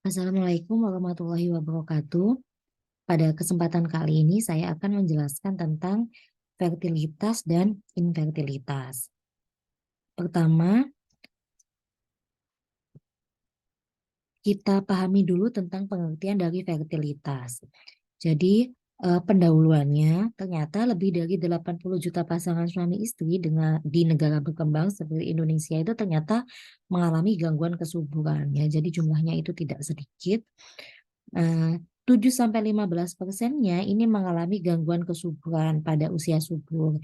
Assalamualaikum warahmatullahi wabarakatuh. Pada kesempatan kali ini saya akan menjelaskan tentang fertilitas dan infertilitas. Pertama, kita pahami dulu tentang pengertian dari fertilitas. Jadi, pendahuluannya ternyata lebih dari 80 juta pasangan suami istri di negara berkembang seperti Indonesia itu ternyata mengalami gangguan kesuburan ya. Jadi jumlahnya itu tidak sedikit. 7-15% ini mengalami gangguan kesuburan pada usia subur.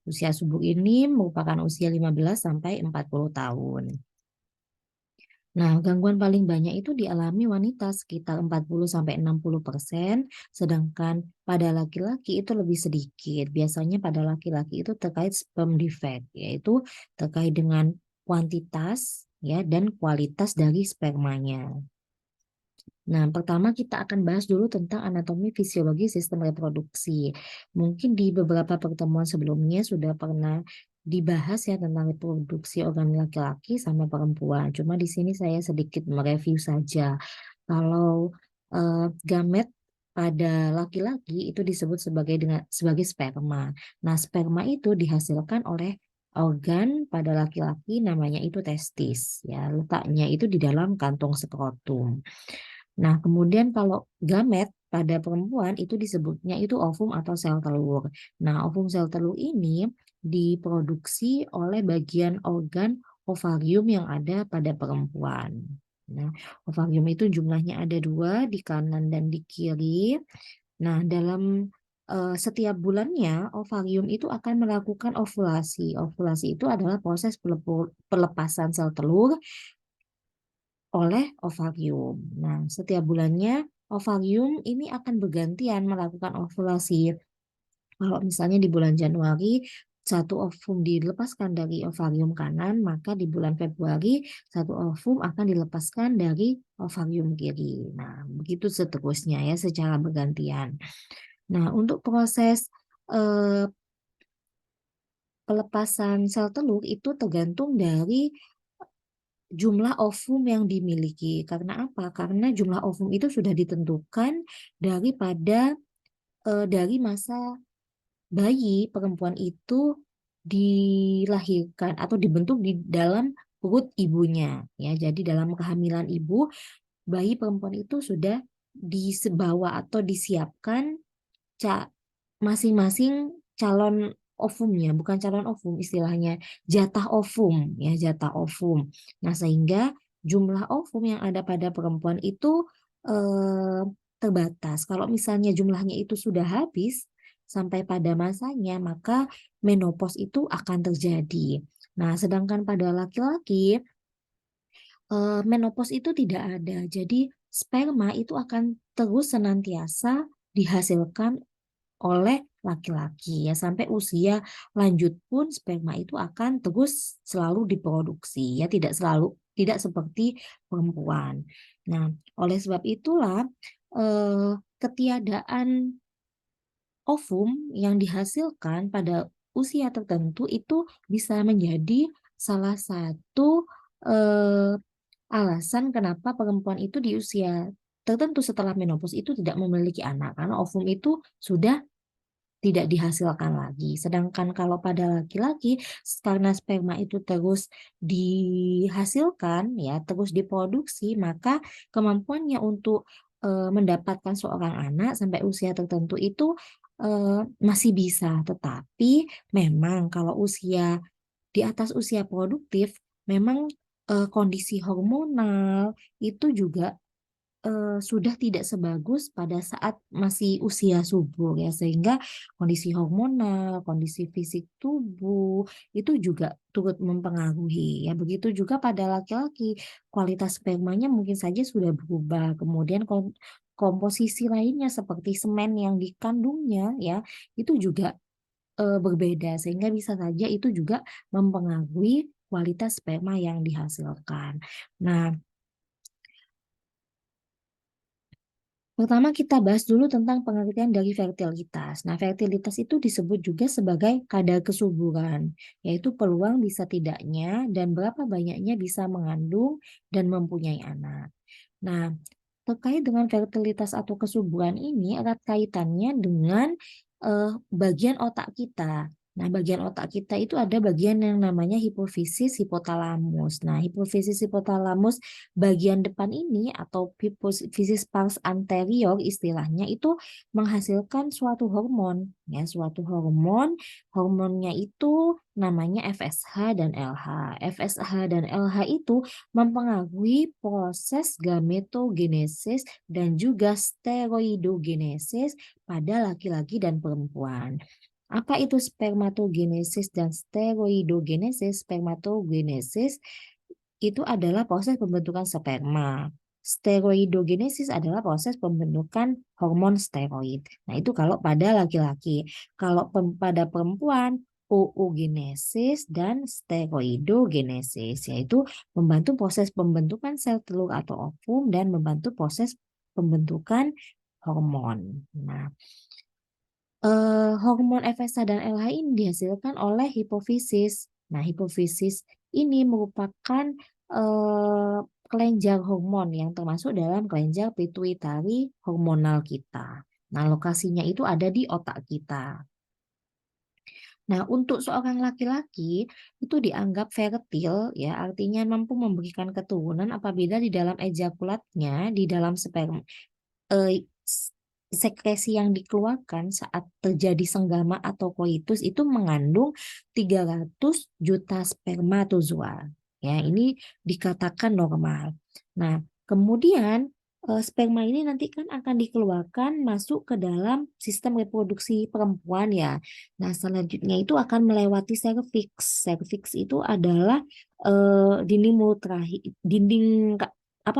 Usia subur ini merupakan usia 15-40 tahun. Nah, gangguan paling banyak itu dialami wanita sekitar 40-60%, sedangkan pada laki-laki itu lebih sedikit. Biasanya pada laki-laki itu terkait sperm defect, yaitu terkait dengan kuantitas ya dan kualitas dari spermanya. Nah, pertama kita akan bahas dulu tentang anatomi fisiologi sistem reproduksi. Mungkin di beberapa pertemuan sebelumnya sudah pernah dibahas ya tentang reproduksi organ laki-laki sama perempuan. Cuma di sini saya sedikit mereview saja. Kalau gamet pada laki-laki itu disebut sebagai sperma. Nah, sperma itu dihasilkan oleh organ pada laki-laki namanya itu testis ya. Letaknya itu di dalam kantong skrotum. Nah, kemudian kalau gamet pada perempuan itu disebutnya itu ovum atau sel telur. Nah, ovum sel telur ini diproduksi oleh bagian organ ovarium yang ada pada perempuan. Nah, ovarium itu jumlahnya ada 2 di kanan dan di kiri. Nah, dalam setiap bulannya ovarium itu akan melakukan ovulasi. Ovulasi itu adalah proses pelepasan sel telur oleh ovarium. Nah, setiap bulannya ovarium ini akan bergantian melakukan ovulasi. Kalau misalnya di bulan Januari satu ovum dilepaskan dari ovarium kanan, maka di bulan Februari satu ovum akan dilepaskan dari ovarium kiri. Nah, begitu seterusnya ya secara bergantian. Nah, untuk proses eh, pelepasan sel telur itu tergantung dari jumlah ovum yang dimiliki. Karena apa? Karena jumlah ovum itu sudah ditentukan dari masa bayi perempuan itu dilahirkan atau dibentuk di dalam perut ibunya. Ya, jadi dalam kehamilan ibu, bayi perempuan itu sudah dibawa atau disiapkan ca- masing-masing calon ovumnya, bukan calon ovum istilahnya, jatah ovum ya, jatah ovum. Nah, sehingga jumlah ovum yang ada pada perempuan itu eh, terbatas. Kalau misalnya jumlahnya itu sudah habis sampai pada masanya, maka menopause itu akan terjadi. Nah, sedangkan pada laki-laki menopause itu tidak ada. Jadi sperma itu akan terus senantiasa dihasilkan oleh laki-laki ya sampai usia lanjut pun sperma itu akan terus selalu diproduksi ya tidak seperti perempuan. Nah, oleh sebab itulah ketiadaan ovum yang dihasilkan pada usia tertentu itu bisa menjadi salah satu eh, alasan kenapa perempuan itu di usia tertentu setelah menopause itu tidak memiliki anak karena ovum itu sudah tidak dihasilkan lagi. Sedangkan kalau pada laki-laki karena sperma itu terus dihasilkan ya, terus diproduksi, maka kemampuannya untuk mendapatkan seorang anak sampai usia tertentu itu masih bisa. Tetapi memang kalau usia di atas usia produktif, memang kondisi hormonal itu juga sudah tidak sebagus pada saat masih usia subur ya sehingga kondisi hormonal, kondisi fisik tubuh itu juga turut mempengaruhi ya begitu juga pada laki-laki kualitas spermanya mungkin saja sudah berubah kemudian komposisi lainnya seperti semen yang dikandungnya ya itu juga berbeda sehingga bisa saja itu juga mempengaruhi kualitas sperma yang dihasilkan. Nah, pertama kita bahas dulu tentang pengertian dari fertilitas. Nah, fertilitas itu disebut juga sebagai kadar kesuburan, yaitu peluang bisa tidaknya dan berapa banyaknya bisa mengandung dan mempunyai anak. Nah, terkait dengan fertilitas atau kesuburan ini erat kaitannya dengan bagian otak kita. Nah, bagian otak kita itu ada bagian yang namanya hipofisis hipotalamus. Nah, hipofisis hipotalamus bagian depan ini atau hipofisis pars anterior istilahnya itu menghasilkan suatu hormon, ya, suatu hormon. Hormonnya itu namanya FSH dan LH. FSH dan LH itu mempengaruhi proses gametogenesis dan juga steroidogenesis pada laki-laki dan perempuan. Apa itu spermatogenesis dan steroidogenesis? Spermatogenesis itu adalah proses pembentukan sperma. Steroidogenesis adalah proses pembentukan hormon steroid. Nah, itu kalau pada laki-laki. Kalau pada perempuan, oogenesis dan steroidogenesis, yaitu membantu proses pembentukan sel telur atau ovum dan membantu proses pembentukan hormon. Nah, hormon FSH dan LH ini dihasilkan oleh hipofisis. Nah, hipofisis ini merupakan eh, kelenjar hormon yang termasuk dalam kelenjar pituitari hormonal kita. Nah, lokasinya itu ada di otak kita. Nah, untuk seorang laki-laki itu dianggap fertil, ya, artinya mampu memberikan keturunan apabila di dalam ejakulatnya, di dalam sperma, eh, sekresi yang dikeluarkan saat terjadi senggama atau koitus itu mengandung 300 juta spermatozoa. Ya, ini dikatakan normal. Nah, kemudian sperma ini nanti kan akan dikeluarkan masuk ke dalam sistem reproduksi perempuan ya. Nah, selanjutnya itu akan melewati serviks. Serviks itu adalah dinding mulut rahim,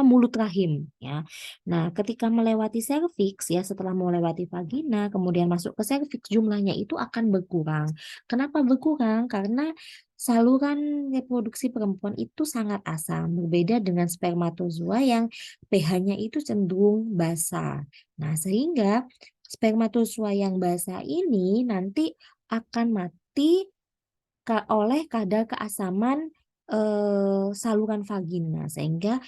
mulut rahim ya. Nah, ketika melewati serviks ya, setelah melewati vagina, kemudian masuk ke serviks, jumlahnya itu akan berkurang. Kenapa berkurang? Karena saluran reproduksi perempuan itu sangat asam, berbeda dengan spermatozoa yang pH-nya itu cenderung basa. Nah, sehingga spermatozoa yang basa ini nanti akan mati oleh kadar keasaman saluran vagina, sehingga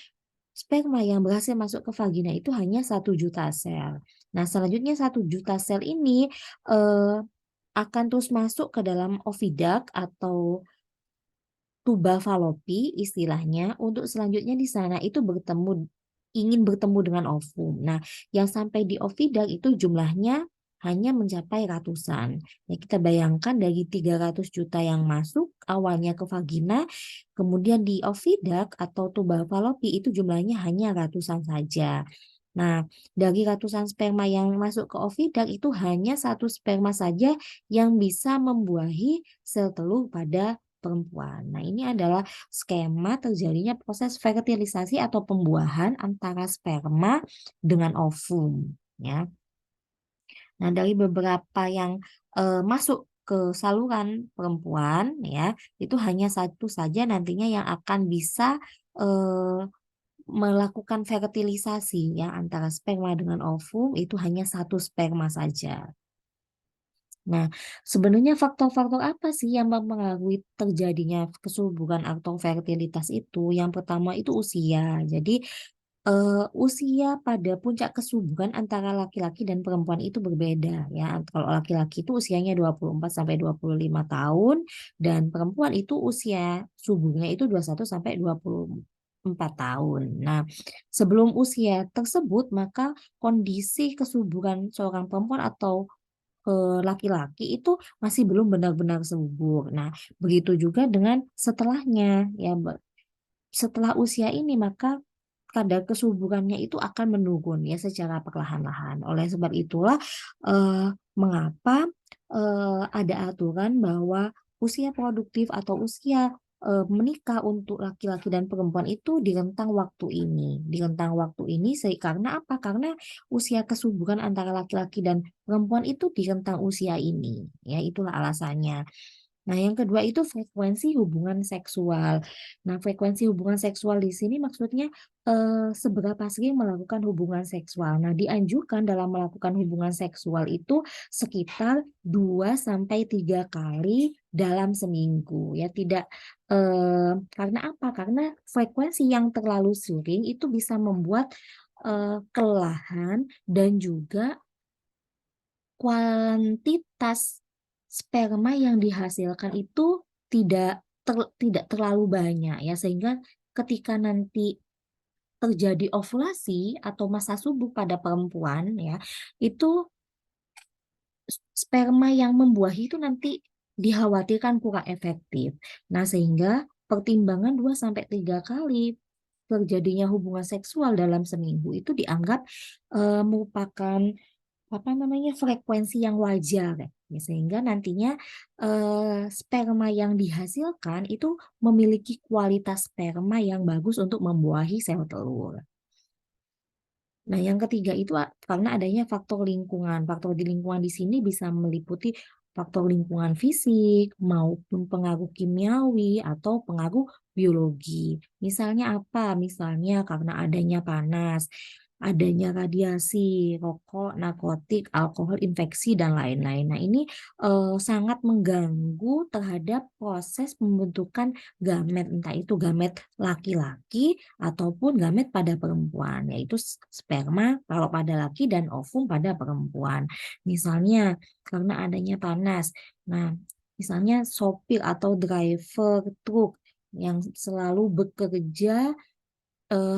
sperma yang berhasil masuk ke vagina itu hanya 1 juta sel. Nah, selanjutnya 1 juta sel ini eh, akan terus masuk ke dalam oviduct atau tuba falopi istilahnya, untuk selanjutnya di sana itu ingin bertemu dengan ovum. Nah, yang sampai di oviduct itu jumlahnya hanya mencapai ratusan. Ya, kita bayangkan dari 300 juta yang masuk awalnya ke vagina, kemudian di oviduct atau tuba falopi itu jumlahnya hanya ratusan saja. Nah, dari ratusan sperma yang masuk ke oviduct itu hanya 1 sperma saja yang bisa membuahi sel telur pada perempuan. Nah, ini adalah skema terjadinya proses fertilisasi atau pembuahan antara sperma dengan ovum, ya. Nah, dari beberapa yang masuk ke saluran perempuan, ya, itu hanya satu saja nantinya yang akan bisa eh, melakukan fertilisasi, ya, antara sperma dengan ovum, itu hanya 1 sperma saja. Nah, sebenarnya faktor-faktor apa sih yang mempengaruhi terjadinya kesuburan atau fertilitas itu? Yang pertama itu usia. Jadi, usia pada puncak kesuburan antara laki-laki dan perempuan itu berbeda ya. Kalau laki-laki itu usianya 24 sampai 25 tahun dan perempuan itu usia subuhnya itu 21 sampai 24 tahun. Nah, sebelum usia tersebut maka kondisi kesuburan seorang perempuan atau laki-laki itu masih belum benar-benar subur. Nah, begitu juga dengan setelahnya ya. Setelah usia ini maka kadar kesuburannya itu akan menurun ya secara perlahan-lahan. Oleh sebab itulah mengapa ada aturan bahwa usia produktif atau usia menikah untuk laki-laki dan perempuan itu di rentang waktu ini. Di rentang waktu ini karena apa? Karena usia kesuburan antara laki-laki dan perempuan itu di rentang usia ini. Ya, itulah alasannya. Nah, yang kedua itu frekuensi hubungan seksual. Nah, frekuensi hubungan seksual di sini maksudnya seberapa sering melakukan hubungan seksual. Nah, dianjurkan dalam melakukan hubungan seksual itu sekitar 2 sampai 3 kali dalam seminggu. Ya, tidak karena apa? Karena frekuensi yang terlalu sering itu bisa membuat kelelahan dan juga kuantitas sperma yang dihasilkan itu tidak terlalu banyak ya, sehingga ketika nanti terjadi ovulasi atau masa subur pada perempuan ya, itu sperma yang membuahi itu nanti dikhawatirkan kurang efektif. Nah, sehingga pertimbangan 2 sampai 3 kali terjadinya hubungan seksual dalam seminggu itu dianggap merupakan apa namanya frekuensi yang wajar ya, sehingga nantinya sperma yang dihasilkan itu memiliki kualitas sperma yang bagus untuk membuahi sel telur. Nah, yang ketiga itu karena adanya faktor lingkungan. Faktor di lingkungan di sini bisa meliputi faktor lingkungan fisik maupun pengaruh kimiawi atau pengaruh biologi. Misalnya apa? Misalnya karena adanya panas, adanya radiasi, rokok, narkotik, alkohol, infeksi, dan lain-lain. Nah, ini sangat mengganggu terhadap proses pembentukan gamet, entah itu gamet laki-laki ataupun gamet pada perempuan, yaitu sperma kalau pada laki dan ovum pada perempuan. Misalnya karena adanya panas. Nah, misalnya sopir atau driver truk yang selalu bekerja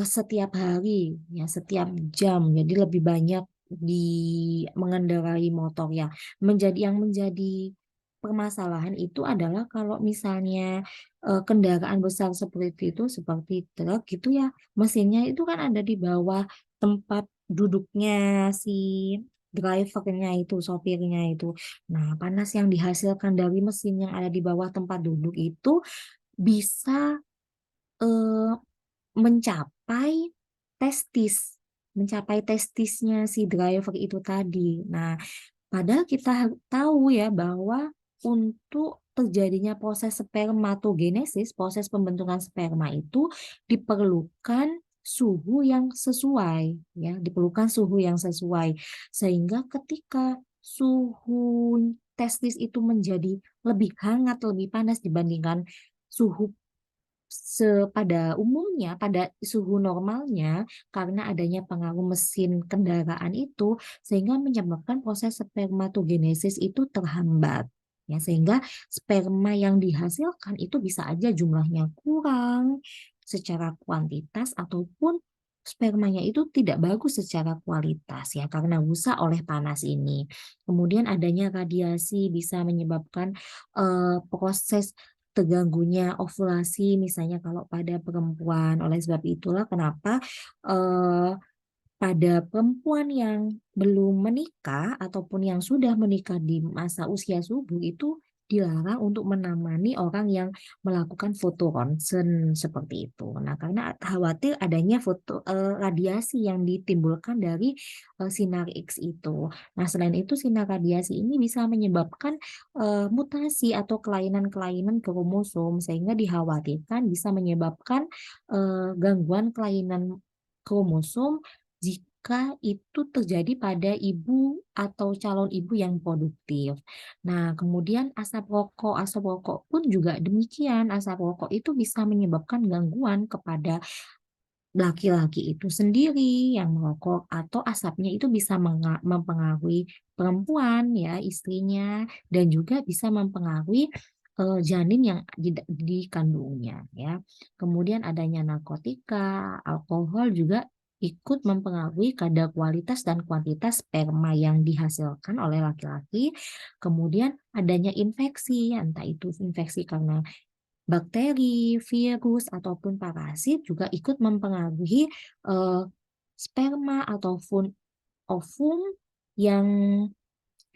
setiap hari ya, setiap jam, jadi lebih banyak di mengendarai motor ya. Yang menjadi permasalahan itu adalah kalau misalnya kendaraan besar seperti itu, seperti truk gitu ya, mesinnya itu kan ada di bawah tempat duduknya si drivernya itu, sopirnya itu. Nah, panas yang dihasilkan dari mesin yang ada di bawah tempat duduk itu bisa eh, mencapai testis, mencapai testisnya si driver itu tadi. Nah, padahal kita tahu ya bahwa untuk terjadinya proses spermatogenesis, proses pembentukan sperma itu diperlukan suhu yang sesuai, ya, diperlukan suhu yang sesuai. Sehingga ketika suhu testis itu menjadi lebih hangat, lebih panas dibandingkan suhu pada umumnya, pada suhu normalnya, karena adanya pengaruh mesin kendaraan itu, sehingga menyebabkan proses spermatogenesis itu terhambat. Ya, sehingga sperma yang dihasilkan itu bisa aja jumlahnya kurang secara kuantitas ataupun spermanya itu tidak bagus secara kualitas ya, karena rusak oleh panas ini. Kemudian adanya radiasi bisa menyebabkan proses terganggunya ovulasi misalnya kalau pada perempuan. Oleh sebab itulah kenapa eh, pada perempuan yang belum menikah ataupun yang sudah menikah di masa usia subur itu dilarang untuk menemani orang yang melakukan foto ronsen seperti itu. Nah, karena khawatir adanya radiasi yang ditimbulkan dari sinar X itu. Nah, selain itu sinar radiasi ini bisa menyebabkan mutasi atau kelainan-kelainan kromosom sehingga dikhawatirkan bisa menyebabkan gangguan kelainan kromosom jika itu terjadi pada ibu atau calon ibu yang produktif. Nah, kemudian asap rokok pun juga demikian. Asap rokok itu bisa menyebabkan gangguan kepada laki-laki itu sendiri yang merokok atau asapnya itu bisa mempengaruhi perempuan ya, istrinya, dan juga bisa mempengaruhi janin yang dikandungnya ya. Kemudian adanya narkotika, alkohol juga ikut mempengaruhi kadar kualitas dan kuantitas sperma yang dihasilkan oleh laki-laki. Kemudian adanya infeksi, entah itu infeksi karena bakteri, virus, ataupun parasit juga ikut mempengaruhi eh, sperma ataupun ovum yang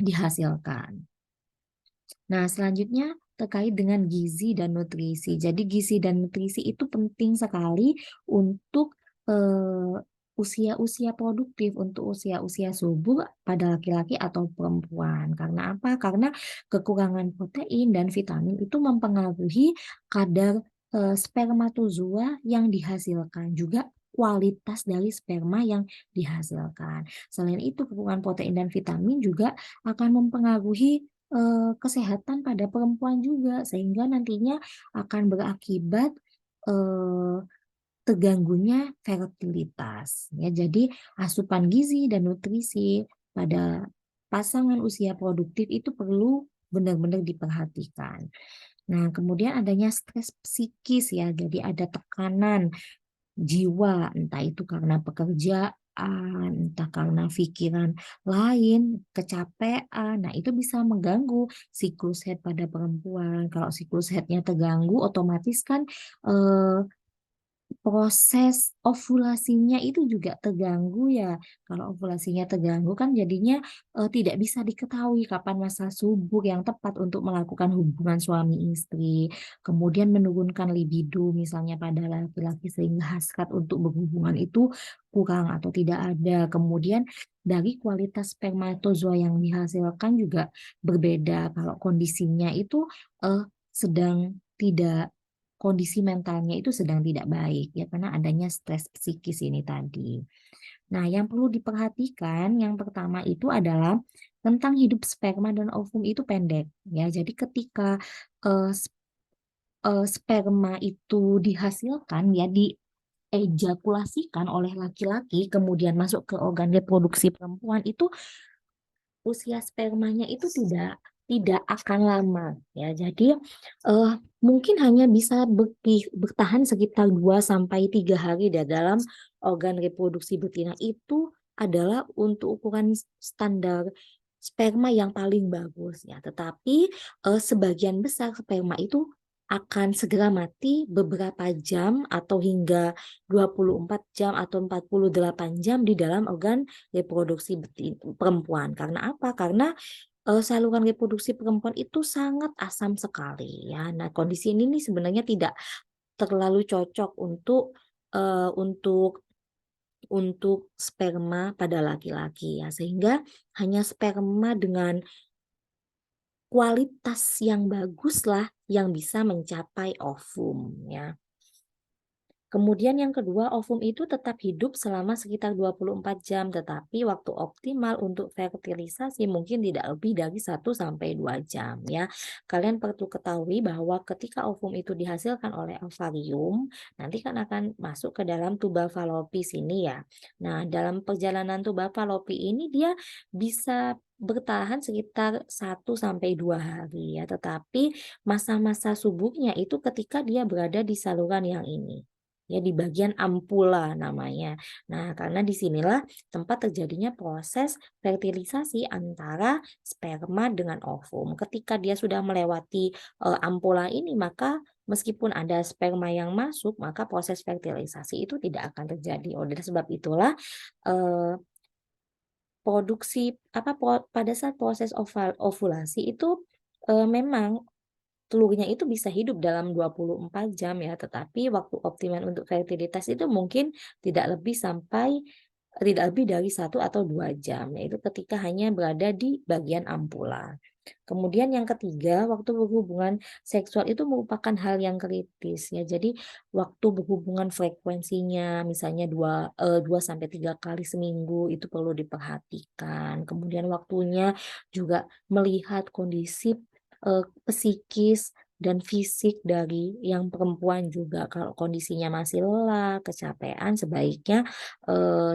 dihasilkan. Nah, selanjutnya terkait dengan gizi dan nutrisi. Jadi gizi dan nutrisi itu penting sekali untuk usia-usia produktif, untuk usia-usia subur pada laki-laki atau perempuan. Karena apa? Karena kekurangan protein dan vitamin itu mempengaruhi kadar spermatozoa yang dihasilkan, juga kualitas dari sperma yang dihasilkan. Selain itu, kekurangan protein dan vitamin juga akan mempengaruhi kesehatan pada perempuan juga, sehingga nantinya akan berakibat eh, terganggunya fertilitas ya. Jadi asupan gizi dan nutrisi pada pasangan usia produktif itu perlu benar-benar diperhatikan. Nah, kemudian adanya stres psikis ya. Jadi ada tekanan jiwa, entah itu karena pekerjaan, entah karena pikiran lain, kecapean. Nah, itu bisa mengganggu siklus head pada perempuan. Kalau siklus headnya terganggu, otomatis kan eh, proses ovulasinya itu juga terganggu ya. Kalau ovulasinya terganggu kan jadinya tidak bisa diketahui kapan masa subur yang tepat untuk melakukan hubungan suami istri. Kemudian menurunkan libido misalnya pada laki-laki sehingga hasrat untuk berhubungan itu kurang atau tidak ada. Kemudian dari kualitas spermatozoa yang dihasilkan juga berbeda. Kalau kondisinya itu sedang tidak kondisi mentalnya itu sedang tidak baik ya karena adanya stres psikis ini tadi. Nah, yang perlu diperhatikan yang pertama itu adalah tentang hidup sperma dan ovum itu pendek ya. Jadi ketika eh, sperma itu dihasilkan ya diejakulasikan oleh laki-laki kemudian masuk ke organ reproduksi perempuan itu usia spermanya itu tidak akan lama ya. Jadi eh, mungkin hanya bisa bertahan sekitar 2 sampai 3 hari dalam organ reproduksi betina itu adalah untuk ukuran standar sperma yang paling bagus ya. Tetapi sebagian besar sperma itu akan segera mati beberapa jam atau hingga 24 jam atau 48 jam di dalam organ reproduksi perempuan. Karena apa? Karena saluran reproduksi perempuan itu sangat asam sekali ya. Nah, kondisi ini nih sebenarnya tidak terlalu cocok eh, untuk untuk sperma pada laki-laki ya. Sehingga hanya sperma dengan kualitas yang bagus lah yang bisa mencapai ovum ya. Kemudian yang kedua, ovum itu tetap hidup selama sekitar 24 jam, tetapi waktu optimal untuk fertilisasi mungkin tidak lebih dari 1 sampai 2 jam ya. Kalian perlu ketahui bahwa ketika ovum itu dihasilkan oleh ovarium, nanti kan akan masuk ke dalam tuba falopis ini ya. Nah, dalam perjalanan tuba falopi ini dia bisa bertahan sekitar 1 sampai 2 hari ya, tetapi masa-masa suburnya itu ketika dia berada di saluran yang ini ya di bagian ampula namanya. Nah, karena disinilah tempat terjadinya proses fertilisasi antara sperma dengan ovum. Ketika dia sudah melewati ampula ini, maka meskipun ada sperma yang masuk, maka proses fertilisasi itu tidak akan terjadi. Oleh sebab itulah eh, produksi pada saat proses ovulasi itu memang telurnya itu bisa hidup dalam 24 jam ya, tetapi waktu optimal untuk fertilitas itu mungkin tidak lebih dari 1 atau 2 jam, yaitu ketika hanya berada di bagian ampula. Kemudian yang ketiga, waktu berhubungan seksual itu merupakan hal yang kritis ya. Jadi waktu berhubungan frekuensinya misalnya 2 sampai 3 kali seminggu itu perlu diperhatikan. Kemudian waktunya juga melihat kondisi psikis dan fisik dari yang perempuan juga. Kalau kondisinya masih lelah, kecapean, sebaiknya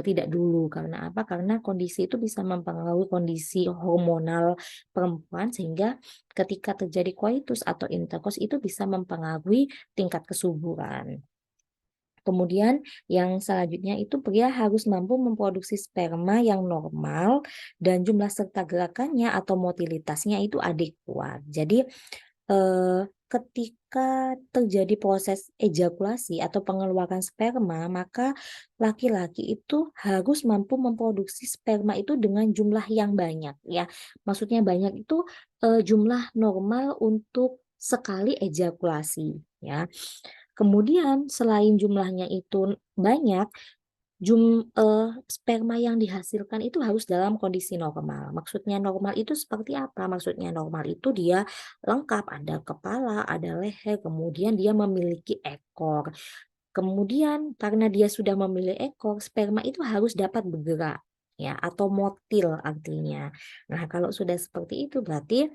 tidak dulu. Karena apa? Karena kondisi itu bisa mempengaruhi kondisi hormonal perempuan sehingga ketika terjadi koitus atau intercourse itu bisa mempengaruhi tingkat kesuburan. Kemudian yang selanjutnya itu pria harus mampu memproduksi sperma yang normal dan jumlah serta gerakannya atau motilitasnya itu adekuat. Jadi ketika terjadi proses ejakulasi atau pengeluaran sperma, maka laki-laki itu harus mampu memproduksi sperma itu dengan jumlah yang banyak ya. Maksudnya banyak itu jumlah normal untuk sekali ejakulasi ya. Kemudian selain jumlahnya itu banyak, sperma yang dihasilkan itu harus dalam kondisi normal. Maksudnya normal itu seperti apa? Maksudnya normal itu dia lengkap, ada kepala, ada leher, kemudian dia memiliki ekor. Kemudian karena dia sudah memiliki ekor, sperma itu harus dapat bergerak. ya atau motil artinya. Nah, kalau sudah seperti itu berarti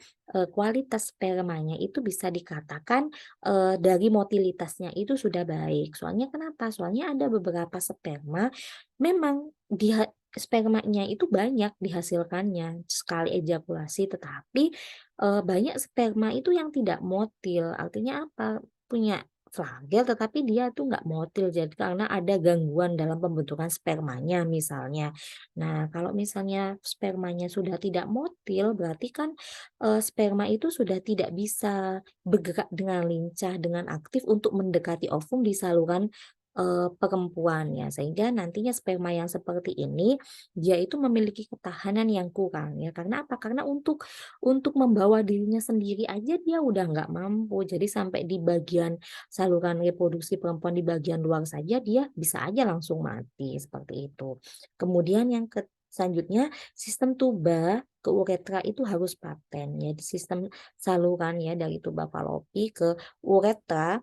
kualitas spermanya itu bisa dikatakan dari motilitasnya itu sudah baik. Soalnya kenapa? Soalnya ada beberapa sperma memang dia spermanya itu banyak dihasilkannya sekali ejakulasi, tetapi banyak sperma itu yang tidak motil. Artinya apa? Punya flagel tetapi dia tuh nggak motil, jadi karena ada gangguan dalam pembentukan spermanya misalnya. Nah, kalau misalnya spermanya sudah tidak motil, berarti kan sperma itu sudah tidak bisa bergerak dengan lincah, dengan aktif untuk mendekati ovum di saluran perempuan ya, sehingga nantinya sperma yang seperti ini dia itu memiliki ketahanan yang kurang ya. Karena apa? Karena untuk membawa dirinya sendiri aja dia udah nggak mampu. Jadi sampai di bagian saluran reproduksi perempuan di bagian luar saja dia bisa aja langsung mati seperti itu. Kemudian yang selanjutnya sistem tuba ke uretra itu harus paten ya. Sistem saluran ya dari tuba falopi ke uretra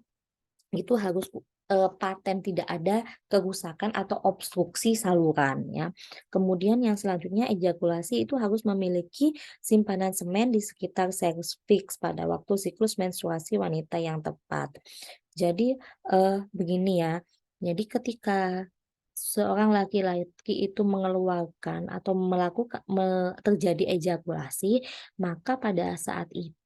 itu harus paten, tidak ada kerusakan atau obstruksi saluran ya. Kemudian yang selanjutnya ejakulasi itu harus memiliki simpanan semen di sekitar cervix pada waktu siklus menstruasi wanita yang tepat. Jadi begini ya. Jadi ketika seorang laki-laki itu mengeluarkan atau terjadi ejakulasi, maka pada saat itu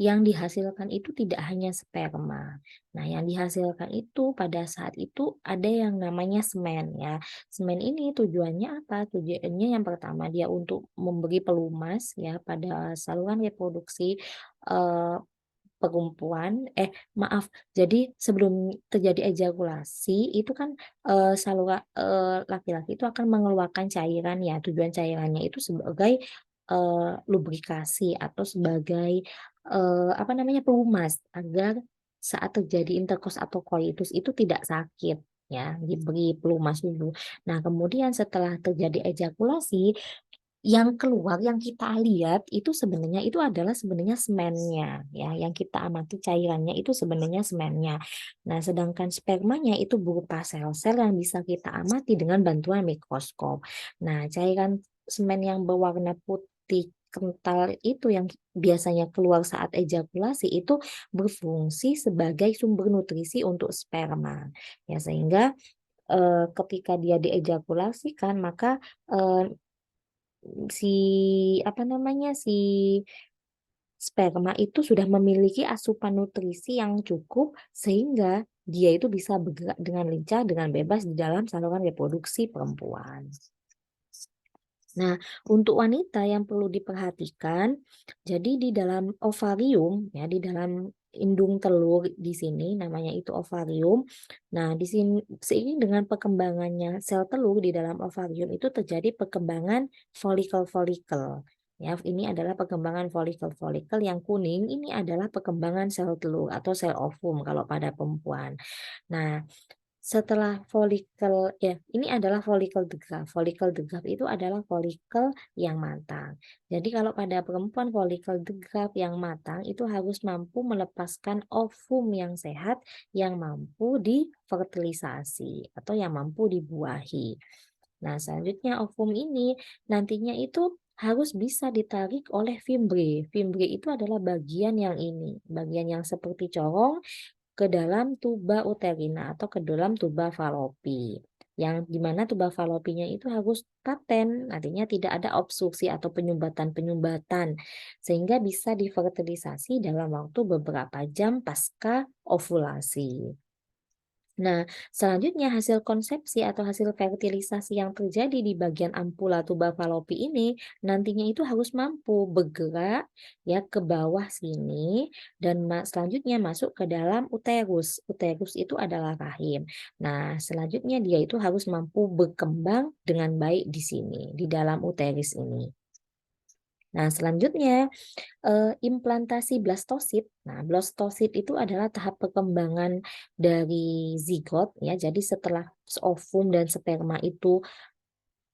yang dihasilkan itu tidak hanya sperma. Nah, yang dihasilkan itu pada saat itu ada yang namanya semen ya. Semen ini tujuannya apa? Tujuannya yang pertama dia untuk memberi pelumas ya pada saluran reproduksi eh, perempuan, maaf, jadi sebelum terjadi ejakulasi itu kan laki-laki itu akan mengeluarkan cairan ya. Tujuan cairannya itu sebagai lubrikasi atau sebagai apa namanya, pelumas agar saat terjadi intercourse atau coitus itu tidak sakit ya, diberi pelumas dulu. Nah, kemudian setelah terjadi ejakulasi yang keluar, yang kita lihat itu sebenarnya itu adalah sebenarnya semennya ya, yang kita amati cairannya itu sebenarnya semennya. Nah, sedangkan spermanya itu berupa sel-sel yang bisa kita amati dengan bantuan mikroskop. Nah, cairan semen yang berwarna putih kental itu yang biasanya keluar saat ejakulasi itu berfungsi sebagai sumber nutrisi untuk sperma. Ya, sehingga ketika dia diejakulasikan maka eh, si apa namanya, si sperma itu sudah memiliki asupan nutrisi yang cukup sehingga dia itu bisa bergerak dengan lincah, dengan bebas di dalam saluran reproduksi perempuan. Nah, untuk wanita yang perlu diperhatikan, jadi di dalam ovarium ya, di dalam indung telur di sini namanya itu ovarium. Nah, di sini seiring dengan perkembangannya sel telur di dalam ovarium itu terjadi perkembangan folikel-folikel. Ya, ini adalah perkembangan folikel-folikel yang kuning, ini adalah perkembangan sel telur atau sel ovum kalau pada perempuan. Nah, setelah folikel ya, ini adalah folikel tegap. Folikel tegap itu adalah folikel yang matang. Jadi kalau pada perempuan folikel tegap yang matang itu harus mampu melepaskan ovum yang sehat yang mampu difertilisasi atau yang mampu dibuahi. Nah, selanjutnya ovum ini nantinya itu harus bisa ditarik oleh fimbre. Fimbre itu adalah bagian yang ini, bagian yang seperti corong ke dalam tuba uterina atau ke dalam tuba falopi. Yang dimana tuba falopinya itu harus paten, artinya tidak ada obstruksi atau penyumbatan-penyumbatan, sehingga bisa difertilisasi dalam waktu beberapa jam pasca ovulasi. Nah, selanjutnya hasil konsepsi atau hasil fertilisasi yang terjadi di bagian ampula tuba falopi ini nantinya itu harus mampu bergerak ya ke bawah sini dan selanjutnya masuk ke dalam uterus. Uterus itu adalah rahim. Nah, selanjutnya dia itu harus mampu berkembang dengan baik di sini, di dalam uterus ini. Nah, selanjutnya implantasi blastosit. Nah, blastosit itu adalah tahap perkembangan dari zigot ya. Jadi setelah ovum dan sperma itu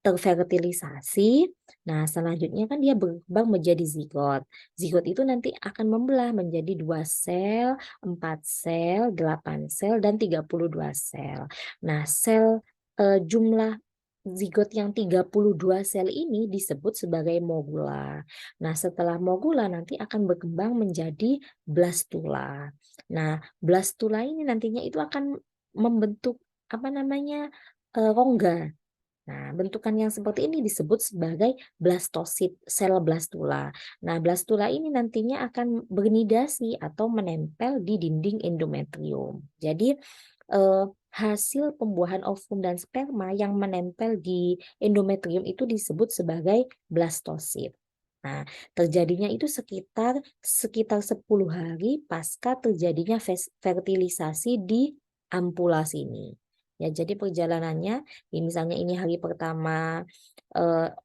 terfertilisasi, nah selanjutnya kan dia berkembang menjadi zigot. Zigot itu nanti akan membelah menjadi 2 sel, 4 sel, 8 sel, dan 32 sel. Nah, jumlah zigot yang 32 sel ini disebut sebagai mogula. Nah, setelah mogula nanti akan berkembang menjadi blastula. Nah, blastula ini nantinya itu akan membentuk rongga. Nah, bentukan yang seperti ini disebut sebagai blastosit, sel blastula. Nah, blastula ini nantinya akan bernidasi atau menempel di dinding endometrium. Jadi, hasil pembuahan ovum dan sperma yang menempel di endometrium itu disebut sebagai blastosit. Nah, terjadinya itu sekitar 10 hari pasca terjadinya fertilisasi di ampula sini. Ya, jadi perjalanannya misalnya ini hari pertama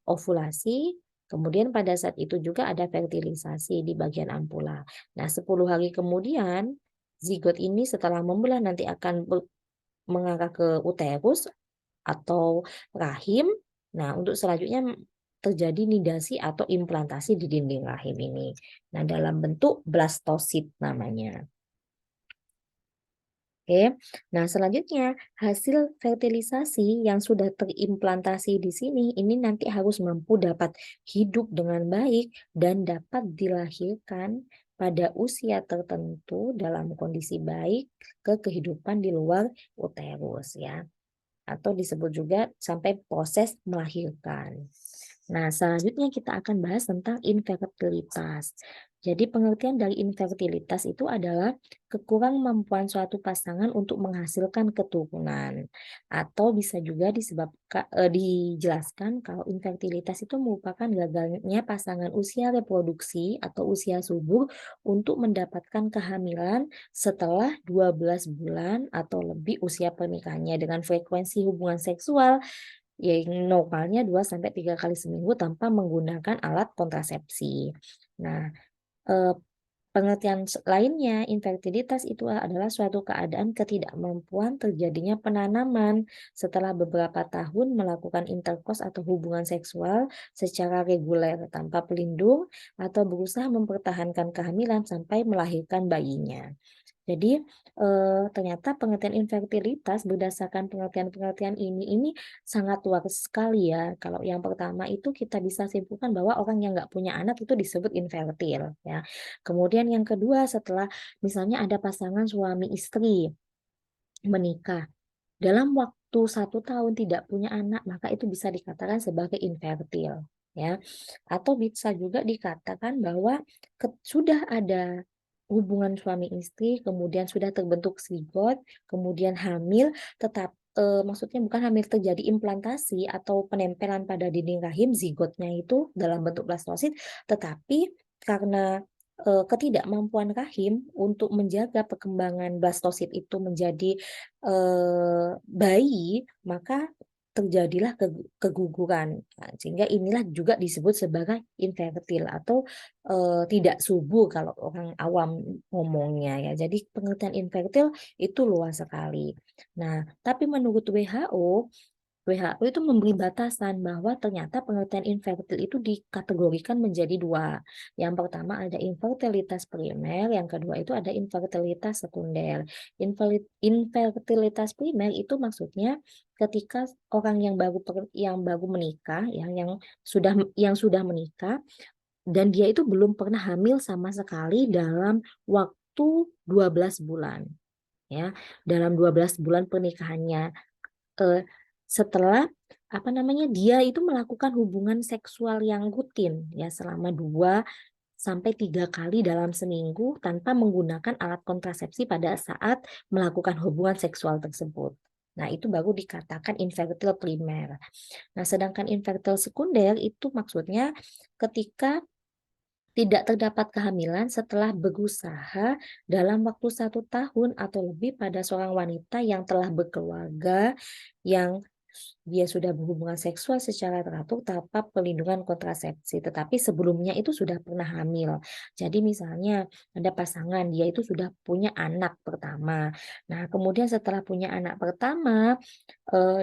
ovulasi, kemudian pada saat itu juga ada fertilisasi di bagian ampula. Nah, 10 hari kemudian zigot ini setelah membelah nanti akan mengarah ke uterus atau rahim. Nah, untuk selanjutnya terjadi nidasi atau implantasi di dinding rahim ini. Nah, dalam bentuk blastosit namanya. Oke, nah selanjutnya hasil fertilisasi yang sudah terimplantasi di sini ini nanti harus mampu dapat hidup dengan baik dan dapat dilahirkan pada usia tertentu dalam kondisi baik ke kehidupan di luar uterus ya, atau disebut juga sampai proses melahirkan. Nah, selanjutnya kita akan bahas tentang infertilitas. Jadi pengertian dari infertilitas itu adalah kekurangmampuan suatu pasangan untuk menghasilkan keturunan. Atau bisa juga dijelaskan kalau infertilitas itu merupakan gagalnya pasangan usia reproduksi atau usia subur untuk mendapatkan kehamilan setelah 12 bulan atau lebih usia pernikahannya dengan frekuensi hubungan seksual yang normalnya 2 sampai 3 kali seminggu tanpa menggunakan alat kontrasepsi. Nah, eh, pengertian lainnya, infertilitas itu adalah suatu keadaan ketidakmampuan terjadinya penanaman setelah beberapa tahun melakukan interkos atau hubungan seksual secara reguler tanpa pelindung atau berusaha mempertahankan kehamilan sampai melahirkan bayinya. Jadi ternyata pengertian infertilitas berdasarkan pengertian-pengertian ini sangat luas sekali ya. Kalau yang pertama itu kita bisa simpulkan bahwa orang yang nggak punya anak itu disebut infertil ya. Kemudian yang kedua setelah misalnya ada pasangan suami istri menikah dalam waktu 1 tahun tidak punya anak maka itu bisa dikatakan sebagai infertil ya. Atau bisa juga dikatakan bahwa sudah ada hubungan suami istri, kemudian sudah terbentuk zigot, kemudian hamil, maksudnya bukan hamil terjadi implantasi atau penempelan pada dinding rahim zigotnya itu dalam bentuk blastosit, tetapi karena ketidakmampuan rahim untuk menjaga perkembangan blastosit itu menjadi bayi, maka terjadilah keguguran. Nah, sehingga inilah juga disebut sebagai infertil atau tidak subur kalau orang awam ngomongnya ya. Jadi pengertian infertil itu luas sekali. Nah, tapi menurut WHO itu memberi batasan bahwa ternyata pengertian infertil itu dikategorikan menjadi 2. Yang pertama ada infertilitas primer, yang kedua itu ada infertilitas sekunder. Infertilitas primer itu maksudnya ketika orang yang baru menikah, yang sudah menikah dan dia itu belum pernah hamil sama sekali dalam waktu 12 bulan. Ya, dalam 12 bulan pernikahannya setelah dia itu melakukan hubungan seksual yang rutin ya selama 2 sampai 3 kali dalam seminggu tanpa menggunakan alat kontrasepsi pada saat melakukan hubungan seksual tersebut. Nah, itu baru dikatakan infertil primer. Nah, sedangkan infertil sekunder itu maksudnya ketika tidak terdapat kehamilan setelah berusaha dalam waktu 1 tahun atau lebih pada seorang wanita yang telah berkeluarga, yang dia sudah berhubungan seksual secara teratur tanpa perlindungan kontrasepsi, tetapi sebelumnya itu sudah pernah hamil. Jadi misalnya ada pasangan, dia itu sudah punya anak pertama. Nah, kemudian setelah punya anak pertama,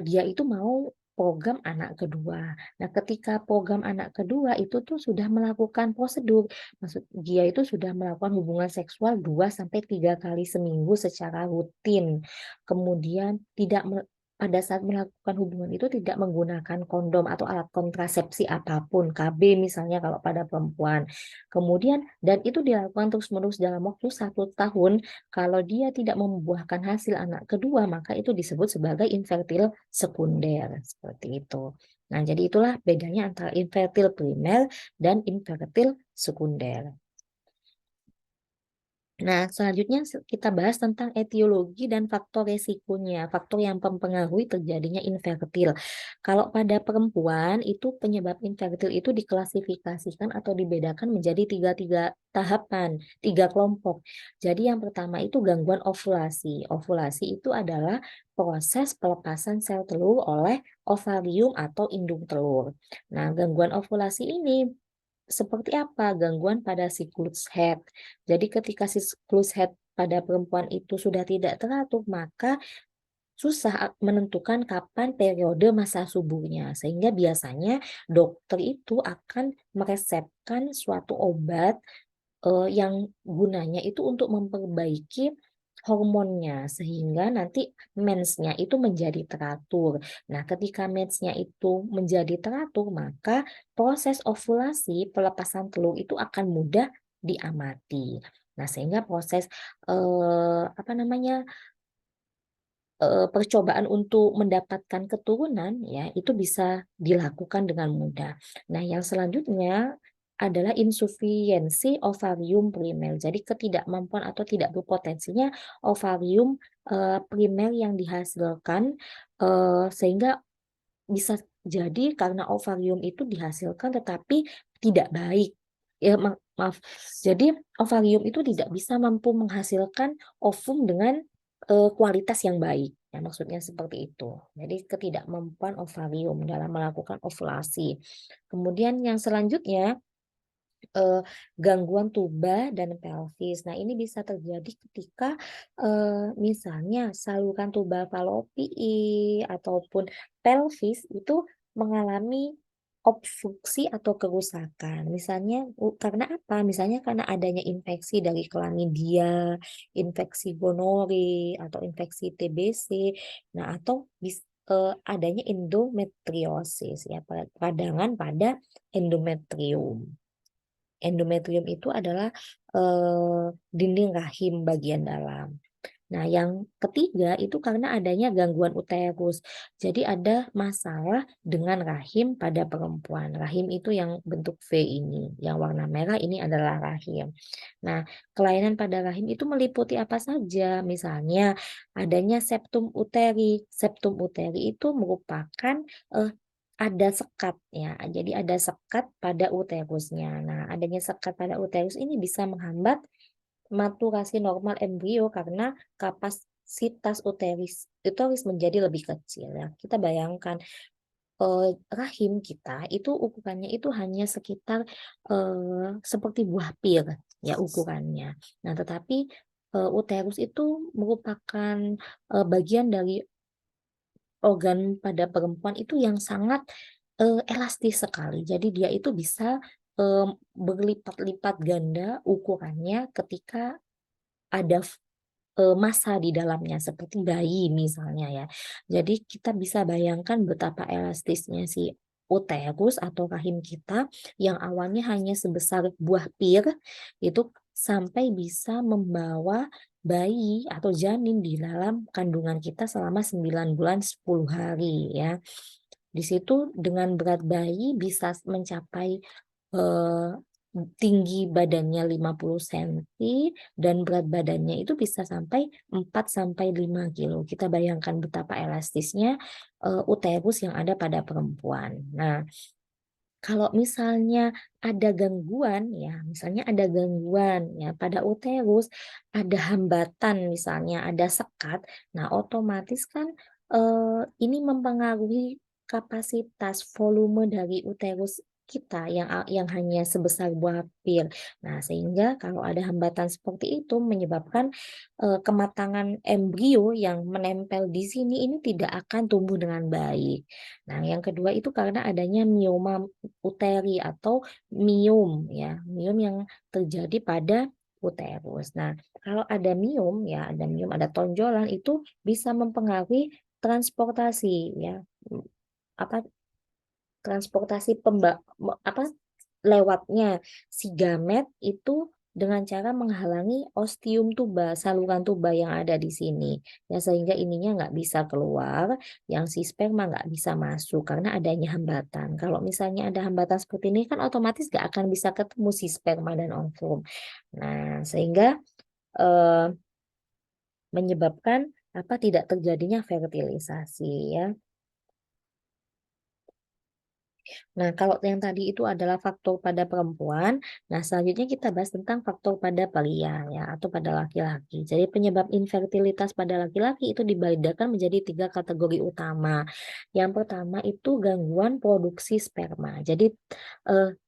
dia itu mau program anak kedua. Nah, ketika program anak kedua itu tuh sudah melakukan prosedur, maksud dia itu sudah melakukan hubungan seksual 2 sampai 3 kali seminggu secara rutin. Kemudian pada saat melakukan hubungan itu tidak menggunakan kondom atau alat kontrasepsi apapun, KB misalnya kalau pada perempuan. Kemudian, dan itu dilakukan terus-menerus dalam waktu 1 tahun, kalau dia tidak membuahkan hasil anak kedua, maka itu disebut sebagai infertil sekunder, seperti itu. Nah, jadi itulah bedanya antara infertil primer dan infertil sekunder. Nah, selanjutnya kita bahas tentang etiologi dan faktor resikonya, faktor yang mempengaruhi terjadinya infertil. Kalau pada perempuan, itu penyebab infertil itu diklasifikasikan atau dibedakan menjadi tiga tahapan, 3 kelompok. Jadi yang pertama itu gangguan ovulasi. Ovulasi itu adalah proses pelepasan sel telur oleh ovarium atau indung telur. Nah, gangguan ovulasi ini seperti apa? Gangguan pada siklus head. Jadi ketika siklus head pada perempuan itu sudah tidak teratur, maka susah menentukan kapan periode masa subuhnya. Sehingga biasanya dokter itu akan meresepkan suatu obat yang gunanya itu untuk memperbaiki hormonnya sehingga nanti mensnya itu menjadi teratur. Nah, ketika mensnya itu menjadi teratur, maka proses ovulasi pelepasan telur itu akan mudah diamati. Nah, sehingga proses apa namanya percobaan untuk mendapatkan keturunan ya itu bisa dilakukan dengan mudah. Nah, yang selanjutnya adalah insufisiensi ovarium primer. Jadi ketidakmampuan atau tidak berpotensinya ovarium primer yang dihasilkan sehingga bisa jadi karena ovarium itu dihasilkan tetapi tidak baik. Ya, maaf. Jadi ovarium itu tidak bisa mampu menghasilkan ovum dengan kualitas yang baik. Ya, maksudnya seperti itu. Jadi ketidakmampuan ovarium dalam melakukan ovulasi. Kemudian yang selanjutnya gangguan tuba dan pelvis. Nah, ini bisa terjadi ketika misalnya saluran tuba falopii ataupun pelvis itu mengalami obstruksi atau kerusakan. Misalnya karena apa? Misalnya karena adanya infeksi dari klamidia, infeksi gonore atau infeksi TBC. Nah, atau adanya endometriosis ya, peradangan pada endometrium. Endometrium itu adalah dinding rahim bagian dalam. Nah, yang ketiga itu karena adanya gangguan uterus. Jadi ada masalah dengan rahim pada perempuan. Rahim itu yang bentuk V ini, yang warna merah ini adalah rahim. Nah, kelainan pada rahim itu meliputi apa saja? Misalnya adanya septum uteri. Septum uteri itu merupakan ada sekat ya. Jadi ada sekat pada uterusnya. Nah, adanya sekat pada uterus ini bisa menghambat maturasi normal embrio karena kapasitas uterus menjadi lebih kecil ya. Kita bayangkan rahim kita itu ukurannya itu hanya sekitar seperti buah pir ya ukurannya. Nah, tetapi uterus itu merupakan bagian dari organ pada perempuan itu yang sangat elastis sekali. Jadi dia itu bisa berlipat-lipat ganda ukurannya ketika ada massa di dalamnya seperti bayi misalnya ya. Jadi kita bisa bayangkan betapa elastisnya si uterus atau rahim kita yang awalnya hanya sebesar buah pir itu sampai bisa membawa bayi atau janin di dalam kandungan kita selama 9 bulan 10 hari ya. Di situ dengan berat bayi bisa mencapai eh, tinggi badannya 50 cm dan berat badannya itu bisa sampai 4 sampai 5 kilo. Kita bayangkan betapa elastisnya uterus yang ada pada perempuan. Nah, kalau misalnya ada gangguan ya, misalnya ada gangguan ya pada uterus, ada hambatan misalnya, ada sekat, nah otomatis kan ini mempengaruhi kapasitas volume dari uterus kita yang hanya sebesar buah pir. Nah, sehingga kalau ada hambatan seperti itu menyebabkan kematangan embrio yang menempel di sini ini tidak akan tumbuh dengan baik. Nah, yang kedua itu karena adanya mioma uteri atau miom ya, miom yang terjadi pada uterus. Nah, kalau ada miom ya, ada miom, ada tonjolan itu bisa mempengaruhi transportasi ya, apa transportasi lewatnya si gamet itu dengan cara menghalangi ostium tuba, saluran tuba yang ada di sini. Ya, sehingga ininya nggak bisa keluar, yang si sperma nggak bisa masuk karena adanya hambatan. Kalau misalnya ada hambatan seperti ini kan otomatis nggak akan bisa ketemu si sperma dan ovum. Nah, sehingga eh, menyebabkan apa tidak terjadinya fertilisasi ya. Nah, kalau yang tadi itu adalah faktor pada perempuan, nah selanjutnya kita bahas tentang faktor pada pria ya atau pada laki-laki. Jadi penyebab infertilitas pada laki-laki itu dibedakan menjadi 3 kategori utama. Yang pertama itu gangguan produksi sperma. Jadi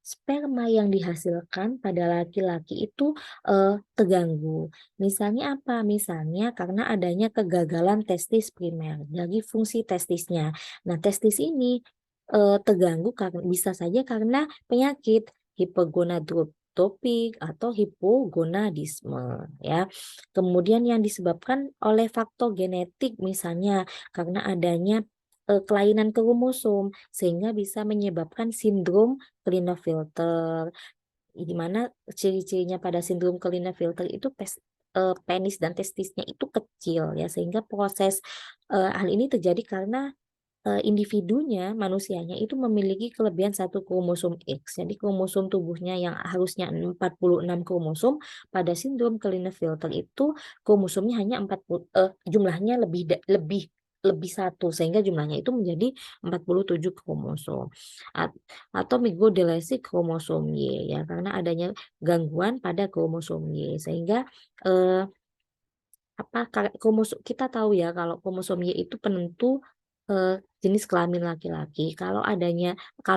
sperma yang dihasilkan pada laki-laki itu terganggu. Misalnya apa? Misalnya karena adanya kegagalan testis primer dari fungsi testisnya. Nah, testis ini terganggu karena bisa saja karena penyakit hipogonadotropik atau hipogonadisme ya. Kemudian yang disebabkan oleh faktor genetik misalnya karena adanya kelainan kromosom sehingga bisa menyebabkan sindrom Klinefelter, di mana ciri-cirinya pada sindrom Klinefelter itu penis dan testisnya itu kecil ya sehingga proses hal ini terjadi karena individunya, manusianya itu memiliki kelebihan satu kromosom X. Jadi kromosom tubuhnya yang harusnya 46 kromosom pada sindrom Klinefelter itu kromosomnya hanya jumlahnya lebih satu sehingga jumlahnya itu menjadi 47 kromosom. Atau microdeletion kromosom Y ya karena adanya gangguan pada kromosom Y sehingga eh, kromosom kita tahu ya kalau kromosom Y itu penentu jenis kelamin laki-laki. Kalau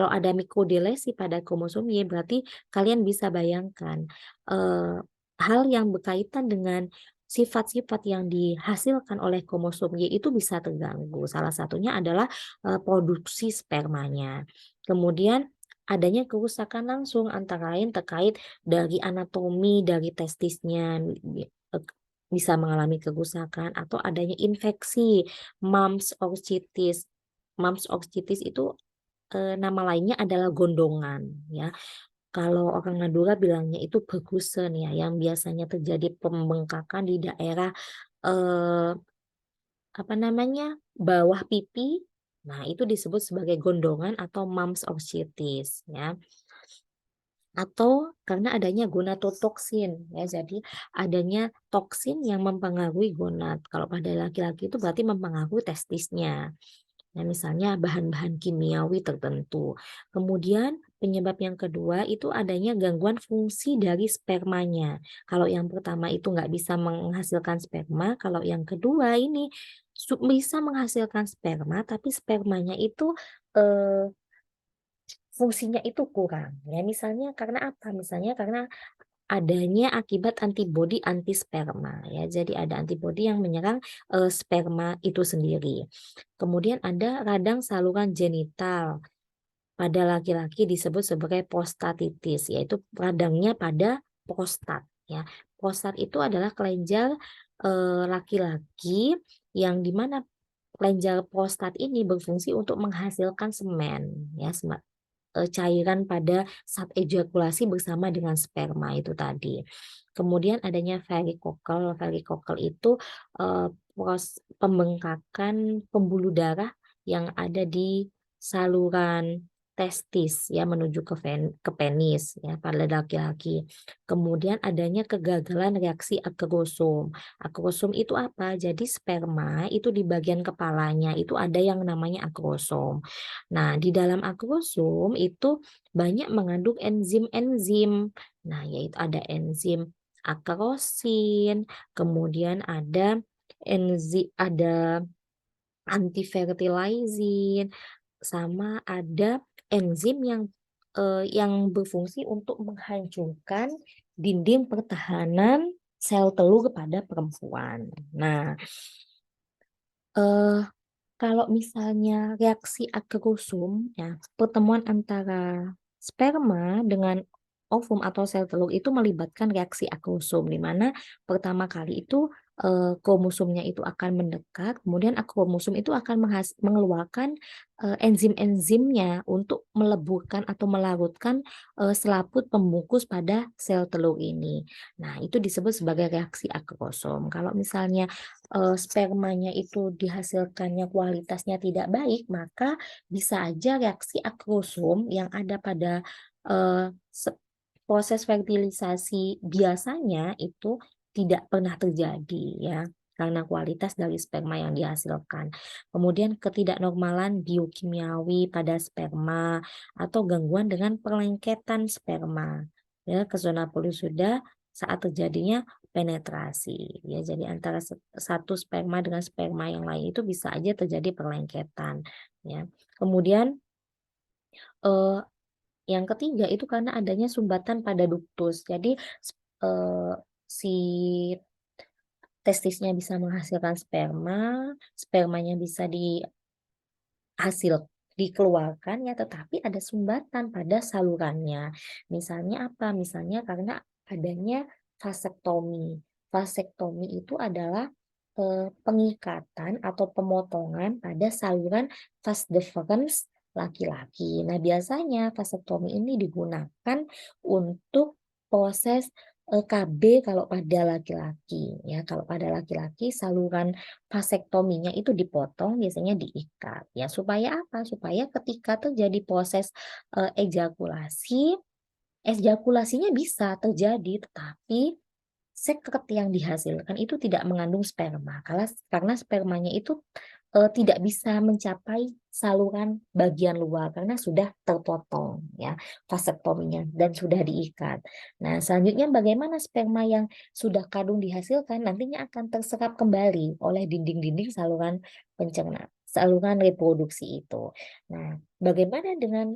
ada mikrodelesi pada kromosom Y berarti kalian bisa bayangkan eh, hal yang berkaitan dengan sifat-sifat yang dihasilkan oleh kromosom Y itu bisa terganggu. Salah satunya adalah produksi spermanya. Kemudian adanya kerusakan langsung antara lain terkait dari anatomi dari testisnya bisa mengalami kerusakan atau adanya infeksi mumps orchitis. Mumps orchitis itu nama lainnya adalah gondongan ya. Kalau orang Madura bilangnya itu bergusen ya, yang biasanya terjadi pembengkakan di daerah eh, apa namanya bawah pipi. Nah, itu disebut sebagai gondongan atau mumps orchitis ya. Atau karena adanya gonadotoksin ya, jadi adanya toksin yang mempengaruhi gonad. Kalau pada laki-laki itu berarti mempengaruhi testisnya. Nah, misalnya bahan-bahan kimiawi tertentu. Kemudian penyebab yang kedua itu adanya gangguan fungsi dari spermanya. Kalau yang pertama itu nggak bisa menghasilkan sperma, kalau yang kedua ini bisa menghasilkan sperma, tapi spermanya itu eh, fungsinya itu kurang. Ya, misalnya karena apa? Misalnya karena adanya akibat antibodi anti sperma ya. Jadi ada antibodi yang menyerang sperma itu sendiri. Kemudian ada radang saluran genital. Pada laki-laki disebut sebagai prostatitis, yaitu radangnya pada prostat ya. Prostat itu adalah kelenjar laki-laki yang dimana kelenjar prostat ini berfungsi untuk menghasilkan semen ya, cairan pada saat ejakulasi bersama dengan sperma itu tadi. Kemudian adanya varikokel. Varikokel itu pembengkakan pembuluh darah yang ada di saluran testis ya menuju ke penis ya pada laki-laki. Kemudian adanya kegagalan reaksi akrosom. Akrosom itu apa? Jadi sperma itu di bagian kepalanya itu ada yang namanya akrosom. Nah, di dalam akrosom itu banyak mengandung enzim-enzim. Nah, yaitu ada enzim akrosin, kemudian ada antifertilizing, sama ada enzim yang berfungsi untuk menghancurkan dinding pertahanan sel telur pada perempuan. Nah, eh, kalau misalnya reaksi akrosom, ya, pertemuan antara sperma dengan ovum atau sel telur itu melibatkan reaksi akrosom, di mana pertama kali itu kromosomnya itu akan mendekat, kemudian kromosom itu akan mengeluarkan enzim-enzimnya untuk meleburkan atau melarutkan selaput pembungkus pada sel telur ini. Nah, itu disebut sebagai reaksi akrosom. Kalau misalnya spermanya itu dihasilkannya kualitasnya tidak baik, maka bisa aja reaksi akrosom yang ada pada eh, proses fertilisasi biasanya itu tidak pernah terjadi ya karena kualitas dari sperma yang dihasilkan. Kemudian ketidaknormalan biokimiawi pada sperma atau gangguan dengan perlengketan sperma ya ke zona polisida saat terjadinya penetrasi ya. Jadi antara satu sperma dengan sperma yang lain itu bisa aja terjadi perlengketan ya. Kemudian eh, yang ketiga itu karena adanya sumbatan pada duktus. Jadi eh, si testisnya bisa menghasilkan sperma, spermanya bisa dikeluarkan ya, tetapi ada sumbatan pada salurannya. Misalnya apa? Misalnya karena adanya vasektomi. Vasektomi itu adalah pengikatan atau pemotongan pada saluran vas deferens laki-laki. Nah, biasanya vasektomi ini digunakan untuk proses KB kalau pada laki-laki ya. Kalau pada laki-laki saluran vasektominya itu dipotong, biasanya diikat ya, supaya apa? Supaya ketika terjadi proses ejakulasinya bisa terjadi, tetapi sekret yang dihasilkan itu tidak mengandung sperma karena spermanya itu tidak bisa mencapai saluran bagian luar karena sudah terpotong ya vasektominya dan sudah diikat. Nah, selanjutnya bagaimana sperma yang sudah kadung dihasilkan nantinya akan terserap kembali oleh dinding-dinding saluran reproduksi itu. Nah, bagaimana dengan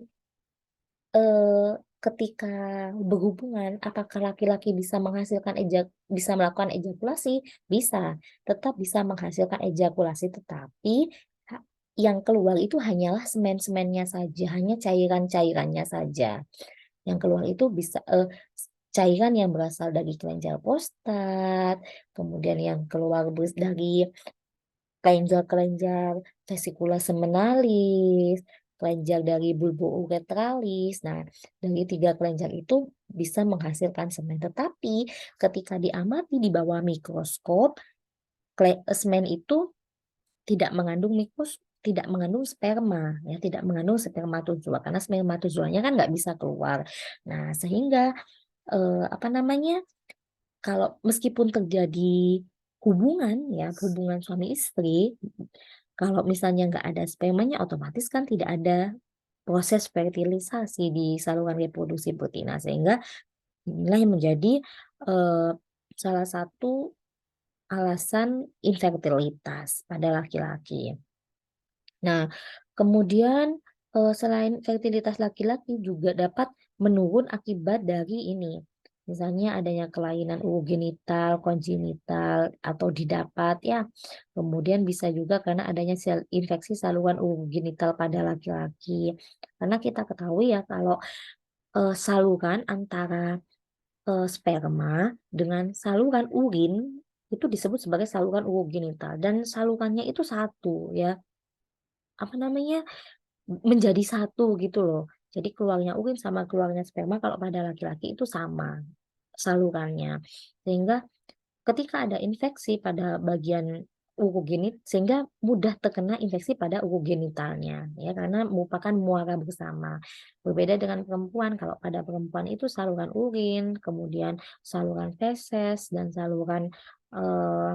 eh, ketika berhubungan, apakah laki-laki bisa melakukan ejakulasi? Bisa, tetap bisa menghasilkan ejakulasi, tetapi yang keluar itu hanyalah semen-semennya saja, hanya cairan-cairannya saja. Yang keluar itu bisa cairan yang berasal dari kelenjar prostat, kemudian yang keluar dari kelenjar-kelenjar vesicula seminalis, kelenjar dari bulbo uretralis. Nah, dari tiga kelenjar itu bisa menghasilkan semen. Tetapi ketika diamati di bawah mikroskop, semen itu tidak mengandung tidak mengandung sperma ya, tidak mengandung spermatozoa karena spermatozoanya kan nggak bisa keluar. Nah, sehingga apa namanya, kalau meskipun terjadi hubungan suami istri, kalau misalnya nggak ada spermanya, otomatis kan tidak ada proses fertilisasi di saluran reproduksi betina, sehingga inilah yang menjadi eh, salah satu alasan infertilitas pada laki-laki. Nah, kemudian selain fertilitas laki-laki juga dapat menurun akibat dari ini. Misalnya adanya kelainan urogenital, kongenital, atau didapat ya. Kemudian bisa juga karena adanya infeksi saluran urogenital pada laki-laki. Karena kita ketahui ya kalau saluran antara sperma dengan saluran urin itu disebut sebagai saluran urogenital dan salurannya itu satu ya. Apa namanya? Menjadi satu gitu loh. Jadi keluarnya urin sama keluarnya sperma kalau pada laki-laki itu sama salurannya. Sehingga ketika ada infeksi pada bagian urogenit sehingga mudah terkena infeksi pada urogenitalnya ya karena merupakan muara bersama. Berbeda dengan perempuan, kalau pada perempuan itu saluran urin, kemudian saluran feses dan saluran eh,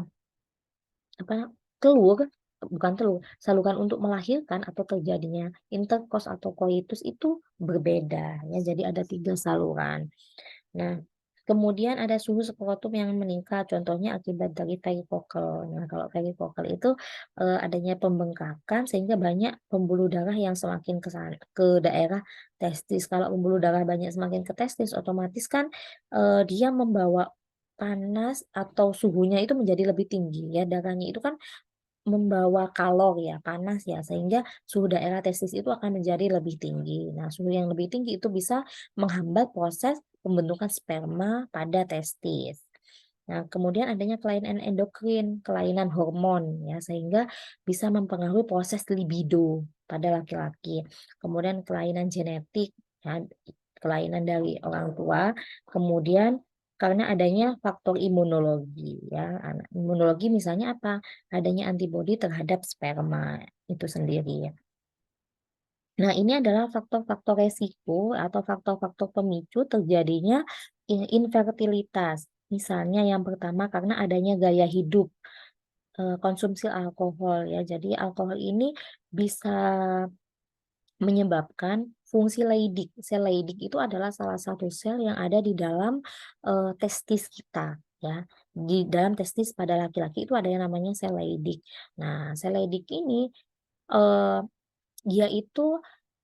apa telur bukan telur saluran untuk melahirkan atau terjadinya intercourse atau coitus itu berbeda ya, jadi ada 3 saluran. Nah, kemudian ada suhu skrotum yang meningkat, contohnya akibat dari perifocal. Nah, kalau perifocal itu adanya pembengkakan sehingga banyak pembuluh darah yang semakin ke daerah testis. Kalau pembuluh darah banyak semakin ke testis, otomatis kan dia membawa panas atau suhunya itu menjadi lebih tinggi ya. Darahnya itu kan membawa kalor ya, panas ya, sehingga suhu daerah testis itu akan menjadi lebih tinggi. Nah, suhu yang lebih tinggi itu bisa menghambat proses pembentukan sperma pada testis. Nah, kemudian adanya kelainan endokrin, kelainan hormon ya, sehingga bisa mempengaruhi proses libido pada laki-laki. Kemudian kelainan genetik ya, kelainan dari orang tua, kemudian karena adanya faktor imunologi ya. Imunologi misalnya apa? Adanya antibodi terhadap sperma itu sendiri. Nah, ini adalah faktor-faktor resiko atau faktor-faktor pemicu terjadinya infertilitas. Misalnya yang pertama karena adanya gaya hidup, konsumsi alkohol ya. Jadi alkohol ini bisa menyebabkan fungsi Leydig. Sel Leydig itu adalah salah satu sel yang ada di dalam, testis kita ya. Di dalam testis pada laki-laki itu ada yang namanya sel Leydig. Nah, sel Leydig ini, eee, dia itu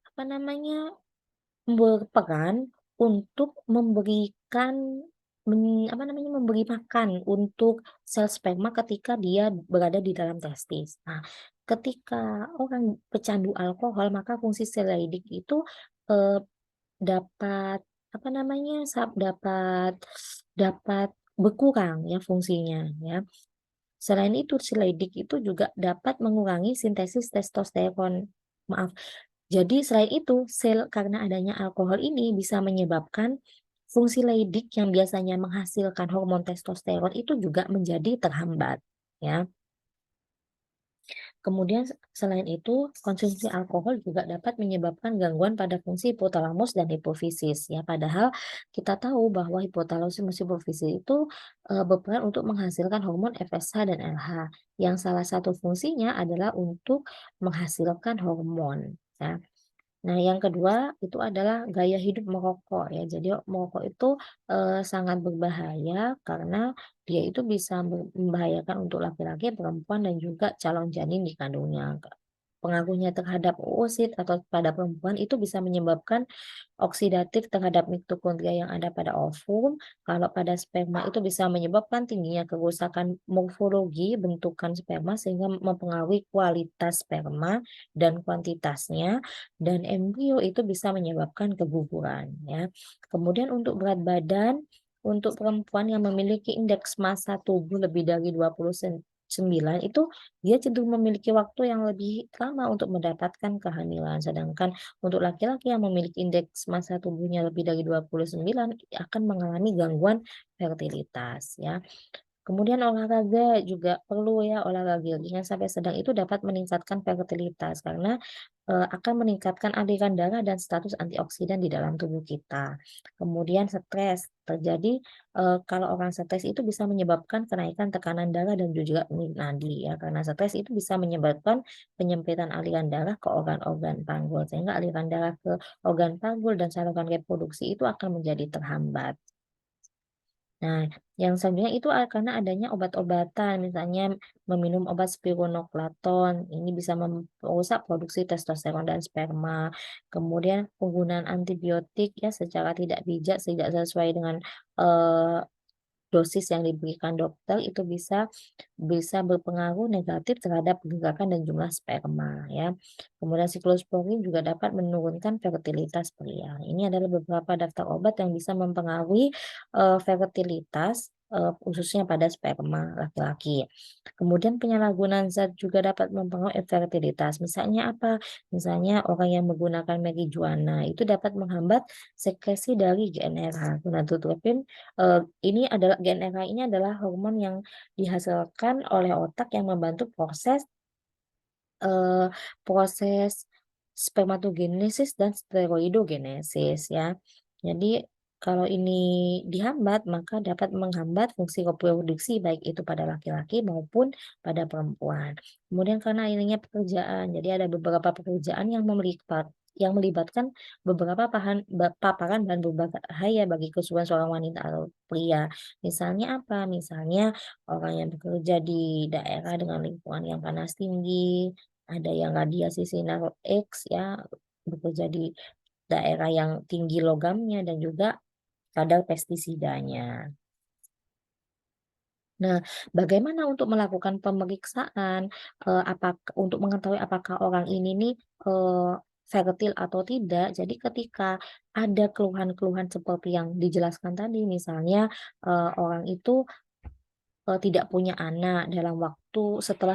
apa namanya, berperan untuk apa namanya, memberi makan untuk sel sperma ketika dia berada di dalam testis. Nah, ketika orang pecandu alkohol, maka fungsi sel Leydig itu, eee, dapat apa namanya, dapat dapat berkurang ya fungsinya ya. Selain itu, si Leydig itu juga dapat mengurangi sintesis testosteron. Maaf, jadi selain itu, karena adanya alkohol ini bisa menyebabkan fungsi Leydig yang biasanya menghasilkan hormon testosteron itu juga menjadi terhambat, ya. Kemudian selain itu, konsumsi alkohol juga dapat menyebabkan gangguan pada fungsi hipotalamus dan hipofisis, ya. Padahal kita tahu bahwa hipotalamus dan hipofisis itu berperan untuk menghasilkan hormon FSH dan LH, yang salah satu fungsinya adalah untuk menghasilkan hormon, ya. Nah, yang kedua itu adalah gaya hidup merokok ya. Jadi merokok itu, sangat berbahaya karena dia itu bisa membahayakan untuk laki-laki, perempuan, dan juga calon janin di kandungnya. Pengaruhnya terhadap oosit atau pada perempuan itu bisa menyebabkan oksidatif terhadap mitokondria yang ada pada ovum. Kalau pada sperma itu bisa menyebabkan tingginya kerusakan morfologi bentukan sperma sehingga mempengaruhi kualitas sperma dan kuantitasnya, dan embrio itu bisa menyebabkan keguguran ya. Kemudian untuk berat badan, untuk perempuan yang memiliki indeks massa tubuh lebih dari 29 itu dia cenderung memiliki waktu yang lebih lama untuk mendapatkan kehamilan. Sedangkan untuk laki-laki yang memiliki indeks massa tubuhnya lebih dari 29 akan mengalami gangguan fertilitas ya. Kemudian olahraga juga perlu ya, olahraga ringan sampai sedang itu dapat meningkatkan fertilitas karena, akan meningkatkan aliran darah dan status antioksidan di dalam tubuh kita. Kemudian stres terjadi, kalau orang stres itu bisa menyebabkan kenaikan tekanan darah dan juga nadi ya, karena stres itu bisa menyebabkan penyempitan aliran darah ke organ-organ panggul, sehingga aliran darah ke organ panggul dan saluran reproduksi itu akan menjadi terhambat. Nah, yang selanjutnya itu karena adanya obat-obatan, misalnya meminum obat spironolakton, ini bisa merusak produksi testosteron dan sperma. Kemudian penggunaan antibiotik ya secara tidak bijak, tidak sesuai dengan eh, dosis yang diberikan dokter itu bisa bisa berpengaruh negatif terhadap pergerakan dan jumlah sperma ya. Kemudian siklosporin juga dapat menurunkan fertilitas pria. Ini adalah beberapa daftar obat yang bisa mempengaruhi fertilitas, khususnya pada sperma laki-laki. Kemudian penyalahgunaan zat juga dapat mempengaruhi fertilitas. Misalnya apa? Misalnya orang yang menggunakan marijuana itu dapat menghambat sekresi dari GnRH. Gonadotropin ini adalah GnRH ini adalah hormon yang dihasilkan oleh otak yang membantu eee, proses spermatogenesis dan steroidogenesis ya. Jadi kalau ini dihambat, maka dapat menghambat fungsi reproduksi baik itu pada laki-laki maupun pada perempuan. Kemudian karena ininya pekerjaan, jadi ada beberapa pekerjaan yang melibatkan beberapa paparan bahan berbahaya bagi keseluruhan seorang wanita atau pria. Misalnya apa? Misalnya orang yang bekerja di daerah dengan lingkungan yang panas tinggi, ada yang radiasi sinar X ya, bekerja di daerah yang tinggi logamnya dan juga kadar pestisidanya. Nah, bagaimana untuk melakukan pemeriksaan, untuk mengetahui apakah orang ini nih, fertil atau tidak. Jadi ketika ada keluhan-keluhan seperti yang dijelaskan tadi, misalnya, orang itu tidak punya anak dalam waktu setelah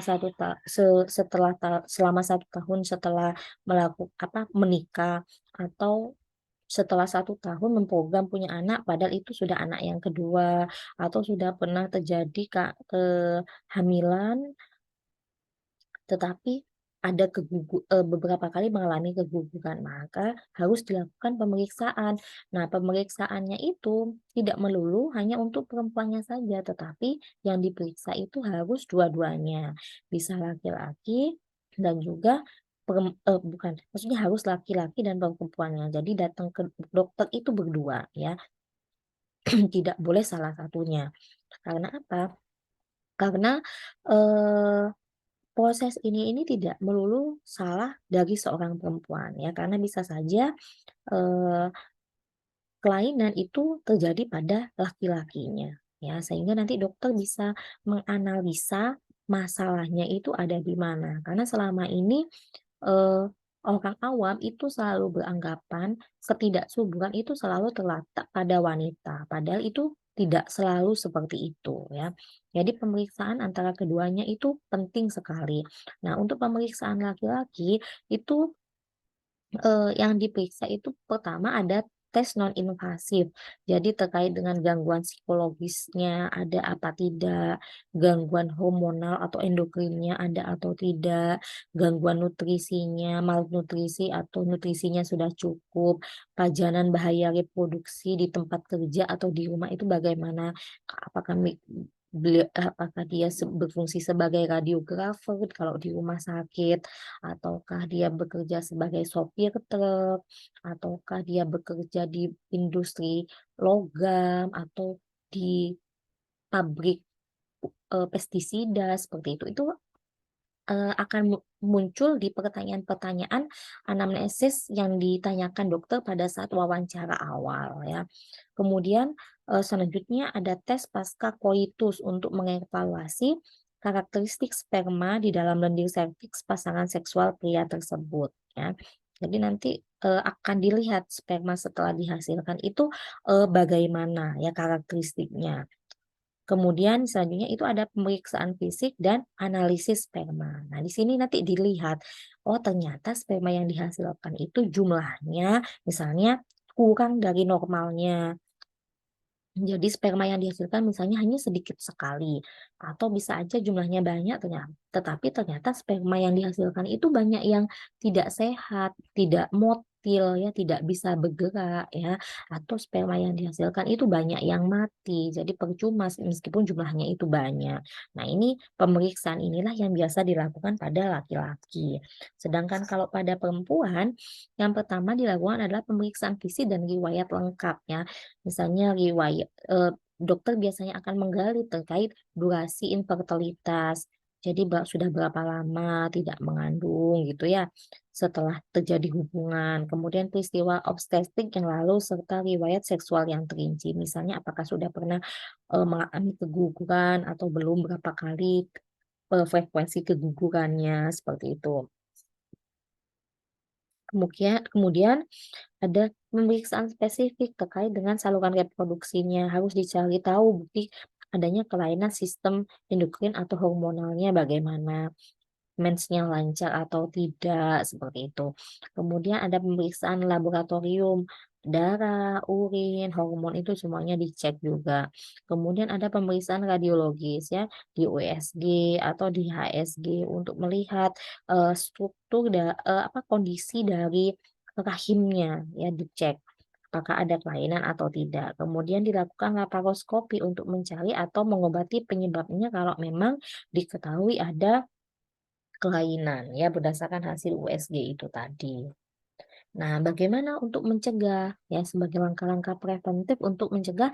selama 1 tahun setelah menikah, atau setelah 1 tahun memprogram punya anak padahal itu sudah anak yang kedua, atau sudah pernah terjadi kehamilan tetapi ada beberapa kali mengalami keguguran, maka harus dilakukan pemeriksaan. Nah, pemeriksaannya itu tidak melulu hanya untuk perempuannya saja, tetapi yang diperiksa itu harus dua-duanya. Bisa laki-laki dan juga bukan, maksudnya harus laki-laki dan perempuannya. Jadi datang ke dokter itu berdua ya, tidak boleh salah satunya. Karena apa? Karena, eee proses ini tidak melulu salah dari seorang perempuan ya, karena bisa saja, eee, kelainan itu terjadi pada laki-lakinya ya, sehingga nanti dokter bisa menganalisa masalahnya itu ada di mana. Karena selama ini, eee, orang awam itu selalu beranggapan ketidaksuburan itu selalu terletak pada wanita, padahal itu tidak selalu seperti itu ya. Jadi pemeriksaan antara keduanya itu penting sekali. Nah, untuk pemeriksaan laki-laki itu yang diperiksa itu pertama ada tes non-invasif. Jadi terkait dengan gangguan psikologisnya ada apa tidak, gangguan hormonal atau endokrinnya ada atau tidak, gangguan nutrisinya, malnutrisi atau nutrisinya sudah cukup, pajanan bahaya reproduksi di tempat kerja atau di rumah itu bagaimana, apakah apakah dia berfungsi sebagai radiografer kalau di rumah sakit, ataukah dia bekerja sebagai sopir truk, ataukah dia bekerja di industri logam, atau di pabrik, pestisida, seperti itu. Itu akan muncul di pertanyaan-pertanyaan anamnesis yang ditanyakan dokter pada saat wawancara awal ya. Kemudian, selanjutnya ada tes pasca koitus untuk mengevaluasi karakteristik sperma di dalam lendir serviks pasangan seksual pria tersebut ya. Jadi nanti, akan dilihat sperma setelah dihasilkan itu, bagaimana ya karakteristiknya. Kemudian selanjutnya itu ada pemeriksaan fisik dan analisis sperma. Nah, di sini nanti dilihat, oh ternyata sperma yang dihasilkan itu jumlahnya misalnya kurang dari normalnya. Jadi sperma yang dihasilkan misalnya hanya sedikit sekali, atau bisa aja jumlahnya banyak tetapi ternyata sperma yang dihasilkan itu banyak yang tidak sehat, tidak motil ya, tidak bisa bergerak ya, atau sperma yang dihasilkan itu banyak yang mati. Jadi percuma meskipun jumlahnya itu banyak. Nah, ini pemeriksaan inilah yang biasa dilakukan pada laki-laki. Sedangkan kalau pada perempuan, yang pertama dilakukan adalah pemeriksaan fisik dan riwayat lengkap ya. Misalnya dokter biasanya akan menggali terkait durasi infertilitas. Jadi sudah berapa lama tidak mengandung gitu ya, setelah terjadi hubungan. Kemudian peristiwa obstetrik yang lalu serta riwayat seksual yang terinci. Misalnya apakah sudah pernah, mengalami keguguran atau belum, berapa kali, frekuensi kegugurannya, seperti itu. Kemudian ada pemeriksaan spesifik terkait dengan saluran reproduksinya, harus dicari tahu bukti adanya kelainan sistem endokrin atau hormonalnya bagaimana, mensnya lancar atau tidak, seperti itu. Kemudian ada pemeriksaan laboratorium, darah, urin, hormon itu semuanya dicek juga. Kemudian ada pemeriksaan radiologis ya, di USG atau di HSG untuk melihat, kondisi dari rahimnya ya dicek, apakah ada kelainan atau tidak. Kemudian dilakukan laparoskopi untuk mencari atau mengobati penyebabnya kalau memang diketahui ada kelainan ya berdasarkan hasil USG itu tadi. Nah, bagaimana untuk mencegah ya sebagai langkah-langkah preventif untuk mencegah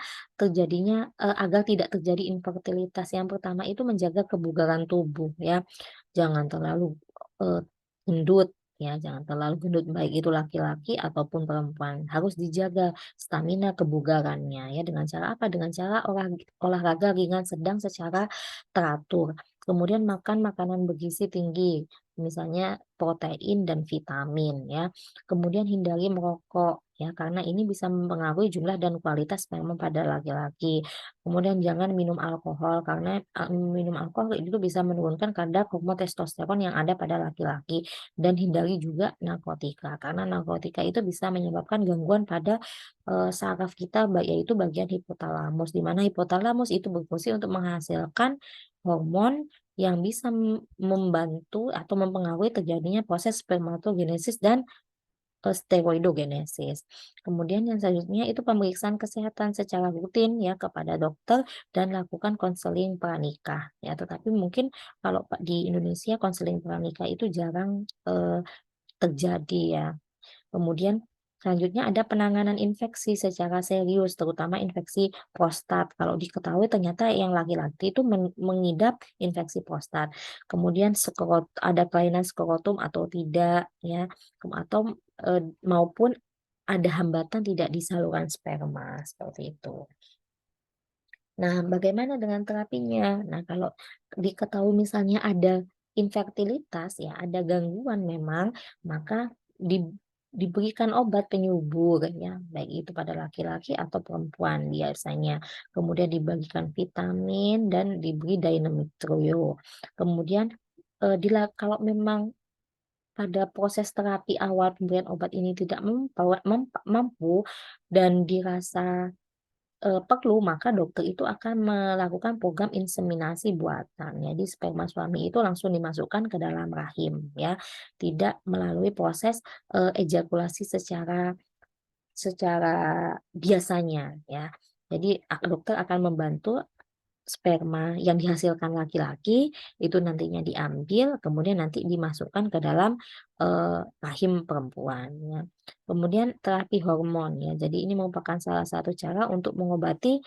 agar tidak terjadi infertilitas. Yang pertama itu menjaga kebugaran tubuh ya. Jangan terlalu eee, gendut ya, jangan terlalu gendut baik itu laki-laki ataupun perempuan. Harus dijaga stamina kebugarannya ya dengan cara apa? Dengan cara olahraga ringan sedang secara teratur. Kemudian makan makanan bergizi tinggi, misalnya protein dan vitamin ya. Kemudian hindari merokok, ya, karena ini bisa mempengaruhi jumlah dan kualitas sperma pada laki-laki. Kemudian jangan minum alkohol karena minum alkohol itu bisa menurunkan kadar hormon testosteron yang ada pada laki-laki, dan hindari juga narkotika karena narkotika itu bisa menyebabkan gangguan pada saraf kita, yaitu bagian hipotalamus, di mana hipotalamus itu berfungsi untuk menghasilkan hormon yang bisa membantu atau mempengaruhi terjadinya proses spermatogenesis dan steroidogenesis. Kemudian yang selanjutnya itu pemeriksaan kesehatan secara rutin ya kepada dokter dan lakukan konseling pranikah ya. Tetapi mungkin kalau di Indonesia konseling pranikah itu jarang terjadi ya. Kemudian selanjutnya ada penanganan infeksi secara serius, terutama infeksi prostat. Kalau diketahui ternyata yang laki-laki itu mengidap infeksi prostat. Kemudian ada kelainan skrotum atau tidak, ya, atau maupun ada hambatan tidak di saluran sperma seperti itu. Nah, bagaimana dengan terapinya? Nah, kalau diketahui misalnya ada infertilitas, ya, ada gangguan memang, maka diberikan obat penyubur, ya, baik itu pada laki-laki atau perempuan biasanya. Kemudian dibagikan vitamin dan diberi Dynamic Trio. Kemudian kalau memang pada proses terapi awal pemberian obat ini tidak mampu dan dirasa perlu, maka dokter itu akan melakukan program inseminasi buatan. Jadi sperma suami itu langsung dimasukkan ke dalam rahim ya, tidak melalui proses, ejakulasi secara secara biasanya ya. Jadi dokter akan membantu sperma yang dihasilkan laki-laki itu nantinya diambil, kemudian nanti dimasukkan ke dalam rahim perempuan ya. Kemudian terapi hormon ya. Jadi ini merupakan salah satu cara untuk mengobati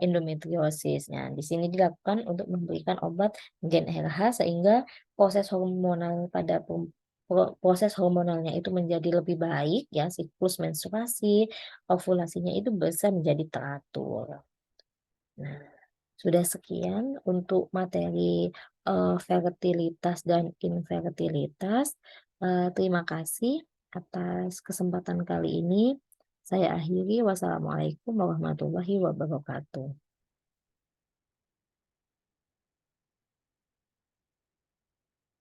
endometriosis. Nah, di sini dilakukan untuk memberikan obat gen RH sehingga proses hormonal pada proses hormonalnya itu menjadi lebih baik ya, siklus menstruasi, ovulasinya itu bisa menjadi teratur. Nah, sudah sekian untuk materi, fertilitas dan infertilitas. Terima kasih atas kesempatan kali ini. Saya akhiri, wassalamualaikum warahmatullahi wabarakatuh.